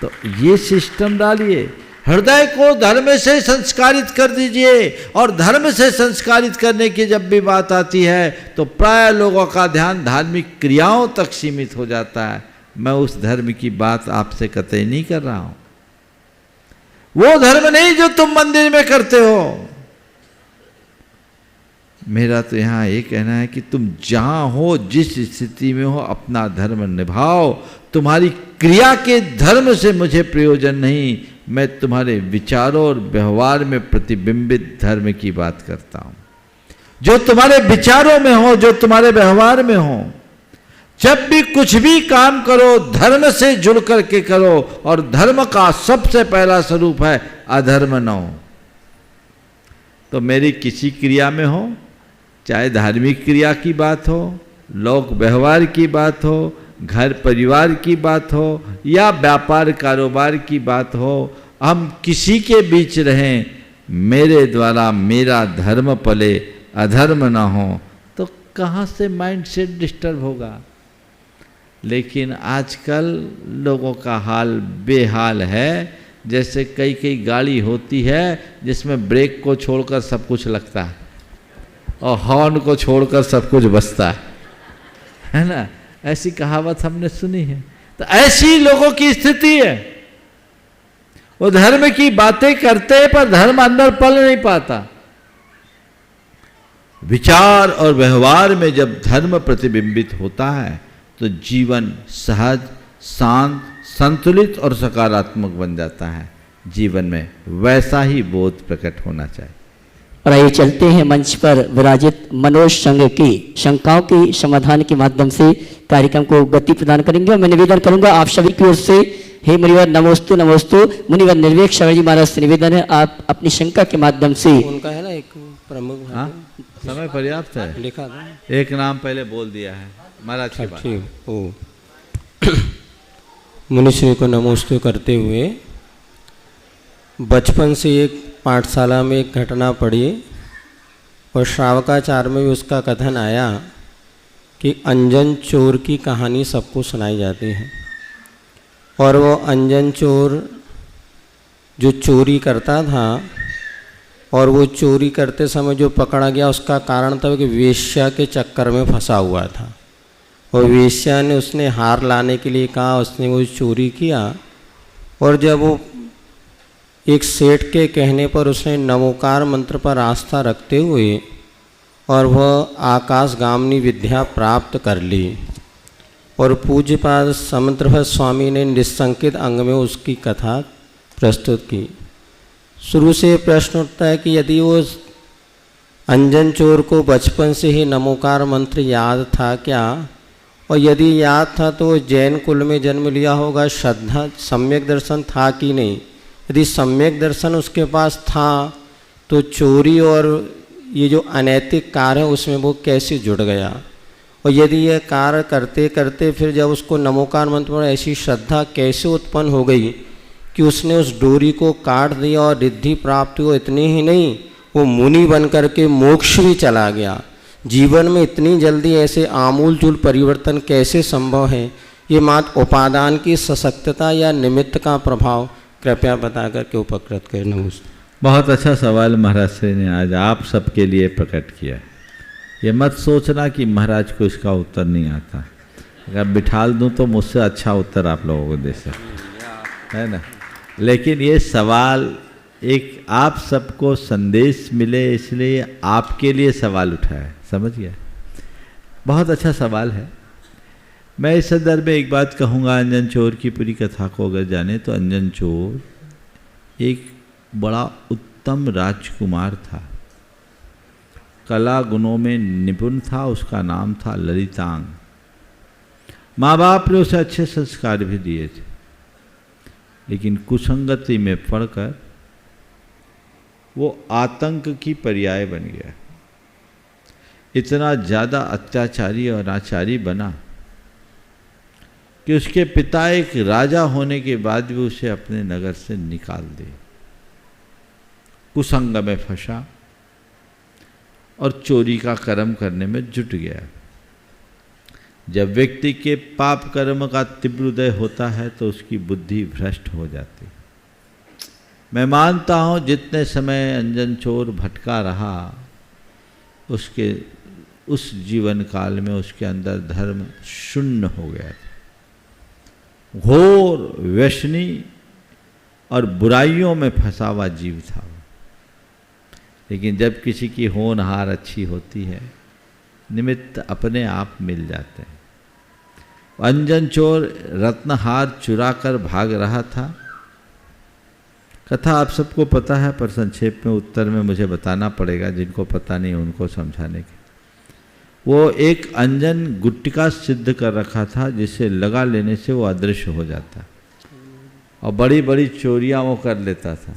तो ये सिस्टम डालिए। हृदय को धर्म से संस्कारित कर दीजिए। और धर्म से संस्कारित करने की जब भी बात आती है तो प्राय लोगों का ध्यान धार्मिक क्रियाओं तक सीमित हो जाता है। मैं उस धर्म की बात आपसे कतई नहीं कर रहा हूं। वो धर्म नहीं जो तुम मंदिर में करते हो। मेरा तो यहां ये कहना है कि तुम जहां हो, जिस स्थिति में हो, अपना धर्म निभाओ। तुम्हारी क्रिया के धर्म से मुझे प्रयोजन नहीं, मैं तुम्हारे विचारों और व्यवहार में प्रतिबिंबित धर्म की बात करता हूं। जो तुम्हारे विचारों में हो, जो तुम्हारे व्यवहार में हो। जब भी कुछ भी काम करो धर्म से जुड़ करके करो। और धर्म का सबसे पहला स्वरूप है अधर्म न हो। तो मेरी किसी क्रिया में हो, चाहे धार्मिक क्रिया की बात हो, लोक व्यवहार की बात हो, घर परिवार की बात हो, या व्यापार कारोबार की बात हो, हम किसी के बीच रहें, मेरे द्वारा मेरा धर्म पले, अधर्म ना हो, तो कहाँ से माइंड सेट डिस्टर्ब होगा। लेकिन आजकल लोगों का हाल बेहाल है। जैसे कई गाड़ी होती है जिसमें ब्रेक को छोड़कर सब कुछ लगता है और हॉर्न को छोड़कर सब कुछ बजता है ना। ऐसी कहावत हमने सुनी है। तो ऐसी लोगों की स्थिति है। वो धर्म की बातें करते हैं पर धर्म अंदर पल नहीं पाता। विचार और व्यवहार में जब धर्म प्रतिबिंबित होता है तो जीवन सहज, शांत, संतुलित और सकारात्मक बन जाता है। जीवन में वैसा ही बोध प्रकट होना चाहिए। और आइए चलते हैं मंच पर विराजित मनोज संघ की शंकाओं की समाधान के माध्यम से कार्यक्रम को गति प्रदान करेंगे। और मैं निवेदन करूंगा आप सभी की ओर से, हे मुनिवर नमोस्तु नमोस्तु। मुनिवर निर्वेक शंकर जी महाराज से निवेदन है आप अपनी शंका के माध्यम से। उनका है ना एक प्रमुख। हाँ, समय पर्याप्त है। लिखा था। एक नाम पहले बोल दिया है महाराज के बाद। ठीक। ओ मुनिश्री को नमोस्तु करते हुए, बचपन से एक पाठशाला में एक घटना पड़ी और श्रावकाचार में भी उसका कथन आया कि अंजन चोर की कहानी सबको सुनाई जाती है। और वो अंजन चोर जो चोरी करता था और वो चोरी करते समय जो पकड़ा गया उसका कारण था कि वेश्या के चक्कर में फंसा हुआ था। और वेश्या ने उसने हार लाने के लिए कहा, उसने वो चोरी किया। और जब वो एक सेठ के कहने पर उसने नमोकार मंत्र पर आस्था रखते हुए और वह आकाशगामिनी विद्या प्राप्त कर ली। और पूज्यपाद समंत्रभट्ट स्वामी ने निस्संकित अंग में उसकी कथा प्रस्तुत की। शुरू से प्रश्न उठता है कि यदि वो अंजन चोर को बचपन से ही नमोकार मंत्र याद था क्या, और यदि याद था तो वो जैन कुल में जन्म लिया होगा, श्रद्धा सम्यक दर्शन था कि नहीं। यदि सम्यक दर्शन उसके पास था तो चोरी और ये जो अनैतिक कार्य है उसमें वो कैसे जुड़ गया। और यदि यह कार्य करते करते फिर जब उसको नमोकार मंत्र में ऐसी श्रद्धा कैसे उत्पन्न हो गई कि उसने उस डोरी को काट दिया और रिद्धि प्राप्त हो। इतनी ही नहीं, वो मुनि बन करके मोक्ष भी चला गया। जीवन में इतनी जल्दी ऐसे आमूल चूल परिवर्तन कैसे संभव है। ये मात्र उपादान की सशक्तता या निमित्त का प्रभाव, कृपया बता करके उपकृत करें। नमस्ते। बहुत अच्छा सवाल महाराज श्री ने आज आप सबके लिए प्रकट किया। ये मत सोचना कि महाराज को इसका उत्तर नहीं आता। अगर बिठाल दूं तो मुझसे अच्छा उत्तर आप लोगों को दे सकते है ना। लेकिन ये सवाल एक आप सबको संदेश मिले इसलिए आपके लिए सवाल उठाया, समझ गया। बहुत अच्छा सवाल है। मैं इस संदर्भ में एक बात कहूँगा। अंजन चोर की पूरी कथा को अगर जाने तो अंजन चोर एक बड़ा उत्तम राजकुमार था, कला गुणों में निपुण था। उसका नाम था ललितांग। माँ बाप ने उसे अच्छे संस्कार भी दिए थे, लेकिन कुसंगति में पड़कर वो आतंक की पर्याय बन गया। इतना ज़्यादा अत्याचारी और आचारी बना कि उसके पिता एक राजा होने के बाद भी उसे अपने नगर से निकाल दिए। कुसंग में फंसा और चोरी का कर्म करने में जुट गया। जब व्यक्ति के पाप कर्म का तीव्र उदय होता है तो उसकी बुद्धि भ्रष्ट हो जाती। मैं मानता हूँ जितने समय अंजन चोर भटका रहा उसके उस जीवन काल में उसके अंदर धर्म शून्य हो गया था। घोर व्यसनी और बुराइयों में फंसा हुआ जीव था। लेकिन जब किसी की होनहार अच्छी होती है, निमित्त अपने आप मिल जाते हैं। अंजन चोर रत्नहार चुरा कर भाग रहा था। कथा आप सबको पता है, पर संक्षेप में उत्तर में मुझे बताना पड़ेगा, जिनको पता नहीं उनको समझाने के। वो एक अंजन गुट्टिका सिद्ध कर रखा था, जिसे लगा लेने से वो अदृश्य हो जाता और बड़ी बड़ी चोरियां वो कर लेता था।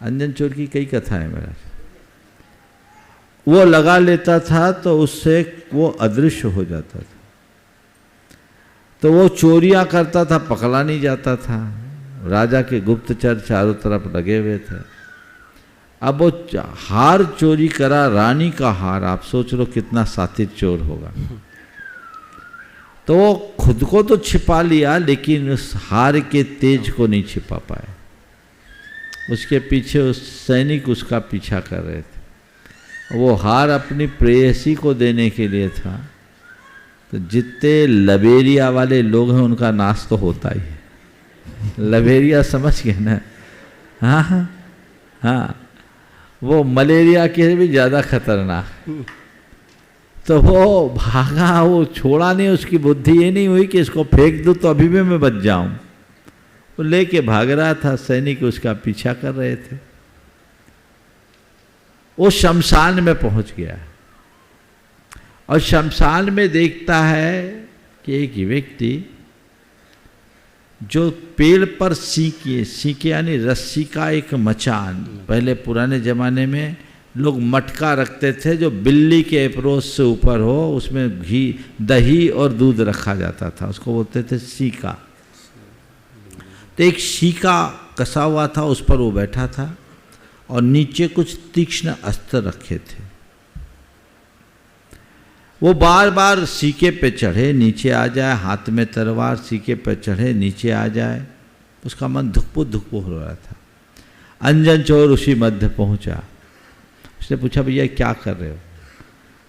अंजन चोर की कई कथाएं मेरा, वो लगा लेता था तो उससे वो अदृश्य हो जाता था। तो वो चोरियां करता था, पकड़ा नहीं जाता था। राजा के गुप्तचर चारों तरफ लगे हुए थे। अब वो हार चोरी करा, रानी का हार। आप सोच लो कितना सातिर चोर होगा। तो वो खुद को तो छिपा लिया, लेकिन उस हार के तेज को नहीं छिपा पाया। उसके पीछे उस सैनिक उसका पीछा कर रहे थे। वो हार अपनी प्रेयसी को देने के लिए था। तो जितने लबेरिया वाले लोग हैं उनका नाश तो होता ही है। लबेरिया समझ गए ना? हाँ हाँ हाँ, वो मलेरिया के भी ज़्यादा खतरनाक। तो वो भागा, वो छोड़ा नहीं। उसकी बुद्धि ये नहीं हुई कि इसको फेंक दूँ तो अभी भी मैं बच जाऊँ। वो लेके भाग रहा था, सैनिक उसका पीछा कर रहे थे। वो शमशान में पहुंच गया और शमशान में देखता है कि एक व्यक्ति जो पेड़ पर सीके यानी रस्सी का एक मचान, पहले पुराने ज़माने में लोग मटका रखते थे जो बिल्ली के अप्रोच से ऊपर हो, उसमें घी, दही और दूध रखा जाता था, उसको बोलते थे सीका। तो एक सीका कसा हुआ था, उस पर वो बैठा था और नीचे कुछ तीक्ष्ण अस्त्र रखे थे। वो बार बार सीके पे चढ़े, नीचे आ जाए, हाथ में तलवार, सीके पे चढ़े, नीचे आ जाए। उसका मन धुकपुक हो रहा था। अंजन चोर उसी मध्य पहुंचा। उसने पूछा, भैया क्या कर रहे हो?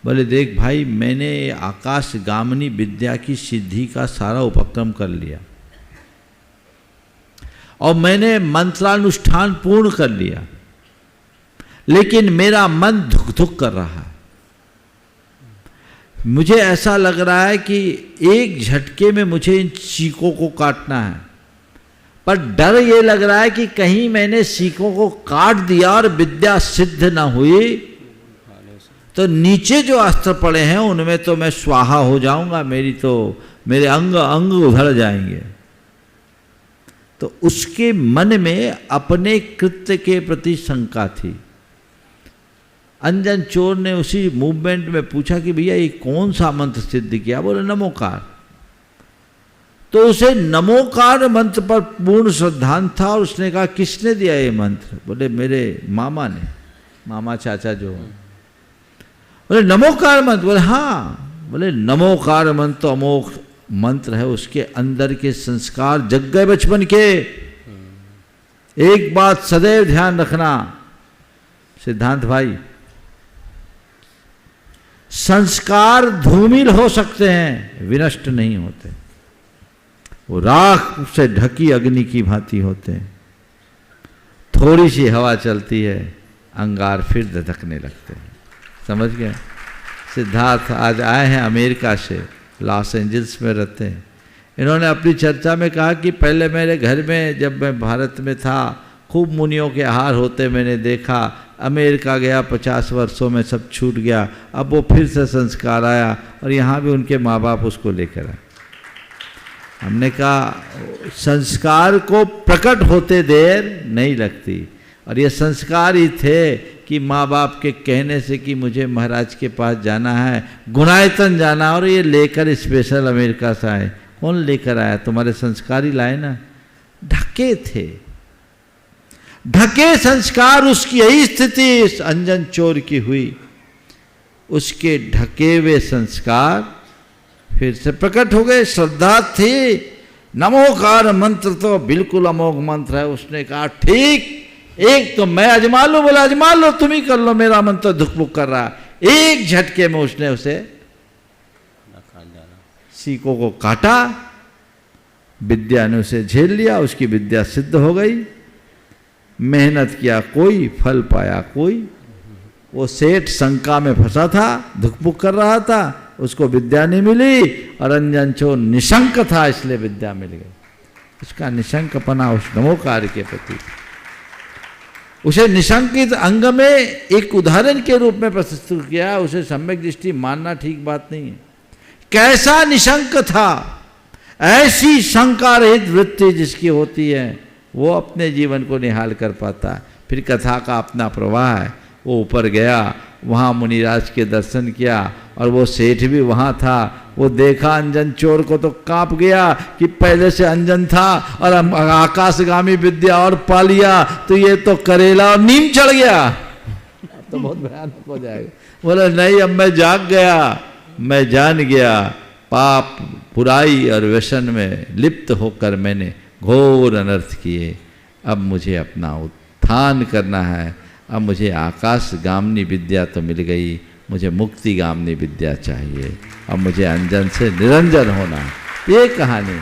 बोले, देख भाई, मैंने आकाश गामनी विद्या की सिद्धि का सारा उपक्रम कर लिया और मैंने मंत्रानुष्ठान पूर्ण कर लिया, लेकिन मेरा मन धुक धुक कर रहा है। मुझे ऐसा लग रहा है कि एक झटके में मुझे इन सीकों को काटना है, पर डर ये लग रहा है कि कहीं मैंने सीकों को काट दिया और विद्या सिद्ध न हुई तो नीचे जो अस्त्र पड़े हैं उनमें तो मैं स्वाहा हो जाऊंगा, मेरे अंग अंग उधड़ जाएंगे। तो उसके मन में अपने कृत्य के प्रति शंका थी। अंजन चोर ने उसी मूवमेंट में पूछा कि भैया ये कौन सा मंत्र सिद्ध किया? बोले, नमोकार। तो उसे नमोकार मंत्र पर पूर्ण श्रद्धांत था और उसने कहा, किसने दिया ये मंत्र? बोले, मेरे मामा ने, मामा चाचा जो। बोले, नमोकार मंत्र? बोले, हाँ। बोले, नमोकार मंत्र तो अमोघ मंत्र है, उसके अंदर के संस्कार जग गए बचपन के। एक बात सदैव ध्यान रखना सिद्धांत भाई, संस्कार धूमिल हो सकते हैं, विनष्ट नहीं होते। वो राख से ढकी अग्नि की भांति होते हैं। थोड़ी सी हवा चलती है, अंगार फिर धधकने लगते हैं। समझ गए? सिद्धार्थ आज आए हैं अमेरिका से, लॉस एंजल्स में रहते हैं। इन्होंने अपनी चर्चा में कहा कि पहले मेरे घर में जब मैं भारत में था खूब मुनियों के आहार होते मैंने देखा। अमेरिका गया, 50 वर्षों में सब छूट गया। अब वो फिर से संस्कार आया और यहाँ भी उनके माँ बाप उसको लेकर आए। हमने कहा संस्कार को प्रकट होते देर नहीं लगती, और ये संस्कार ही थे कि माँ बाप के कहने से कि मुझे महाराज के पास जाना है, गुणायतन जाना, और ये लेकर स्पेशल अमेरिका से आए। कौन लेकर आया? तुम्हारे संस्कार ही लाए ना। ढके थे, ढके संस्कार। उसकी यही स्थिति इस अंजन चोर की हुई। उसके ढके हुए संस्कार फिर से प्रकट हो गए। श्रद्धा थी नमोकार मंत्र तो बिल्कुल अमोघ मंत्र है। उसने कहा ठीक, एक तो मैं अजमा लो, बोला अजमा लो, तुम ही कर लो, मेरा मंत्र धुकपुक कर रहा। एक झटके में उसने उसे सीकों को काटा, विद्या ने उसे झेल लिया, उसकी विद्या सिद्ध हो गई। मेहनत किया कोई, फल पाया कोई। वो सेठ शंका में फंसा था, धुकपुक कर रहा था, उसको विद्या नहीं मिली, और अंजन चोर निशंक था इसलिए विद्या मिल गई। उसका निशंकपना उस नमोकार के प्रति, उसे निशंकित अंग में एक उदाहरण के रूप में प्रस्तुत किया। उसे सम्यक दृष्टि मानना ठीक बात नहीं है। कैसा निशंक था, ऐसी शंका रहित वृत्ति जिसकी होती है वो अपने जीवन को निहाल कर पाता है। फिर कथा का अपना प्रवाह है। वो ऊपर गया, वहाँ मुनिराज के दर्शन किया, और वो सेठ भी वहाँ था। वो देखा अंजन चोर को तो कांप गया कि पहले से अंजन था और आकाशगामी विद्या और पा लिया, तो ये तो करेला और नीम चढ़ गया, तो बहुत भयानक हो जाएगा। बोला नहीं, अब मैं जाग गया, मैं जान गया, पाप बुराई और व्यसन में लिप्त होकर मैंने घोर अनर्थ किए। अब मुझे अपना उत्थान करना है। अब मुझे आकाश गामनी विद्या तो मिल गई, मुझे मुक्ति गामनी विद्या चाहिए। अब मुझे अंजन से निरंजन होना है। ये कहानी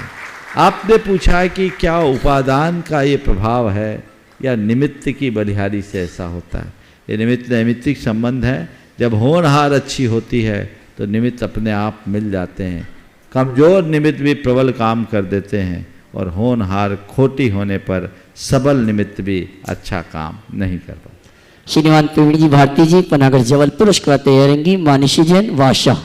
आपने पूछा कि क्या उपादान का ये प्रभाव है या निमित्त की बलिहारी से ऐसा होता है। ये निमित्त नैमित्तिक संबंध है। जब होनहार अच्छी होती है तो निमित्त अपने आप मिल जाते हैं। कमज़ोर निमित्त भी प्रबल काम कर देते हैं, और होनहार खोटी होने पर सबल निमित्त भी अच्छा काम नहीं कर पाते। श्रीमान प्रवीण जी भारती जी पनागर जबलपुर, उसके बाद तैयारेंगी मानिशी जैन वाशा।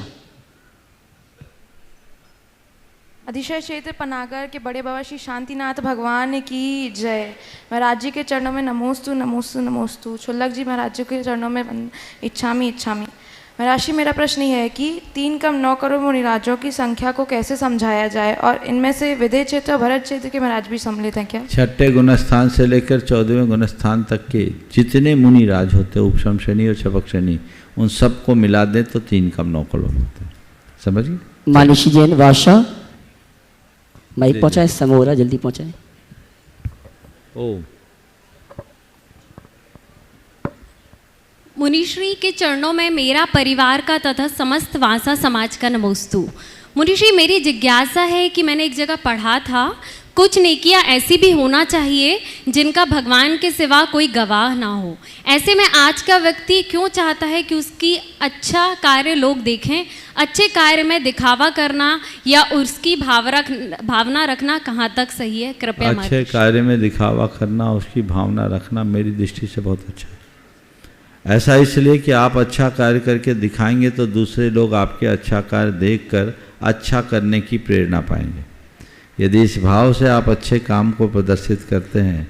अधिशय क्षेत्र पनागर के बड़े बाबा श्री शांतिनाथ भगवान की जय। महाराज जी के चरणों में नमोस्तु नमोस्तु नमोस्तु। छुल्लक जी महाराज जी के चरणों में इच्छामी इच्छामी। महाराज जी मेरा प्रश्न यह है कि 3 कम 9 करोड़ मुनिराजों की संख्या को कैसे समझाया जाए, और इनमें से विदेह क्षेत्र और भरत क्षेत्र के महाराज भी सम्मिलित हैं क्या? 6ठे गुणस्थान से लेकर 14वें गुणस्थान तक के जितने मुनिराज होते, उपशम श्रेणी और छपक श्रेणी, उन सबको मिला दें तो 3 कम 9 करोड़ होते हैं। समझिए। मानिशी जैन वाशा, माइक पहुंचाए, समय हो रहा, जल्दी पहुंचाए। ओ मुनिश्री के चरणों में मेरा परिवार का तथा समस्त वासा समाज का नमोस्तु। मुनिश्री मेरी जिज्ञासा है कि मैंने एक जगह पढ़ा था, कुछ नेकियां ऐसी भी होना चाहिए जिनका भगवान के सिवा कोई गवाह ना हो। ऐसे में आज का व्यक्ति क्यों चाहता है कि उसकी अच्छा कार्य लोग देखें? अच्छे कार्य में दिखावा करना या उसकी भावना रखना कहाँ तक सही है? कृपया। अच्छे कार्य में दिखावा करना, उसकी भावना रखना मेरी दृष्टि से बहुत अच्छा है। ऐसा इसलिए कि आप अच्छा कार्य करके दिखाएंगे तो दूसरे लोग आपके अच्छा कार्य देखकर अच्छा करने की प्रेरणा पाएंगे। यदि इस भाव से आप अच्छे काम को प्रदर्शित करते हैं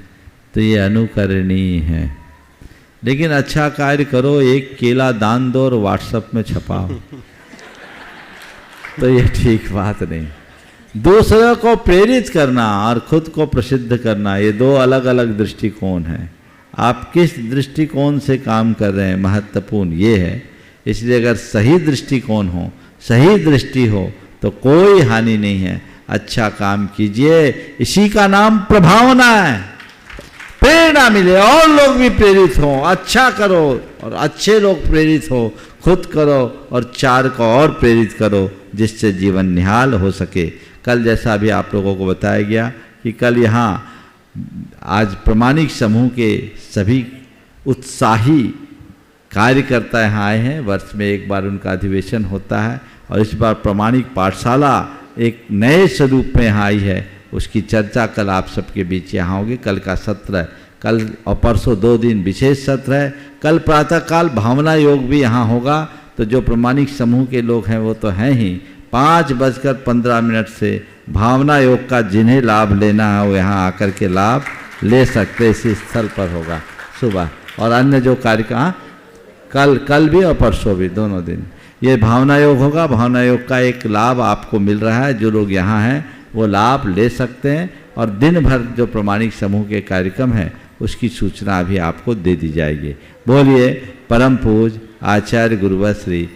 तो ये अनुकरणीय है। लेकिन अच्छा कार्य करो, एक केला दान दो और व्हाट्सएप में छपाओ तो ये ठीक बात नहीं। दूसरों को प्रेरित करना और खुद को प्रसिद्ध करना, ये 2 अलग अलग दृष्टिकोण हैं। आप किस दृष्टिकोण से काम कर रहे हैं, महत्वपूर्ण ये है। इसलिए अगर सही दृष्टिकोण हो, सही दृष्टि हो तो कोई हानि नहीं है। अच्छा काम कीजिए, इसी का नाम प्रभावना है। प्रेरणा मिले और लोग भी प्रेरित हों, अच्छा करो और अच्छे लोग प्रेरित हो, खुद करो और 4 को और प्रेरित करो, जिससे जीवन निहाल हो सके। कल जैसा अभी आप लोगों को बताया गया कि कल यहाँ आज प्रमाणिक समूह के सभी उत्साही कार्यकर्ता यहाँ आए हैं। वर्ष में एक बार उनका अधिवेशन होता है, और इस बार प्रमाणिक पाठशाला एक नए स्वरूप में यहाँ आई है। उसकी चर्चा कल आप सबके बीच यहाँ होगी। कल का सत्र, कल और परसों 2 दिन विशेष सत्र है। कल प्रातःकाल भावना योग भी यहाँ होगा। तो जो प्रमाणिक समूह के लोग हैं वो तो हैं ही। 5:15 से भावना योग का जिन्हें लाभ लेना है वो यहाँ आकर के लाभ ले सकते। इसी स्थल पर होगा सुबह, और अन्य जो कार्यक्रम कल भी और परसों भी, दोनों दिन ये भावना योग होगा। भावना योग का एक लाभ आपको मिल रहा है, जो लोग यहाँ हैं वो लाभ ले सकते हैं। और दिन भर जो प्रमाणिक समूह के कार्यक्रम हैं उसकी सूचना भी आपको दे दी जाएगी। बोलिए परम पूज आचार्य गुरुवर श्री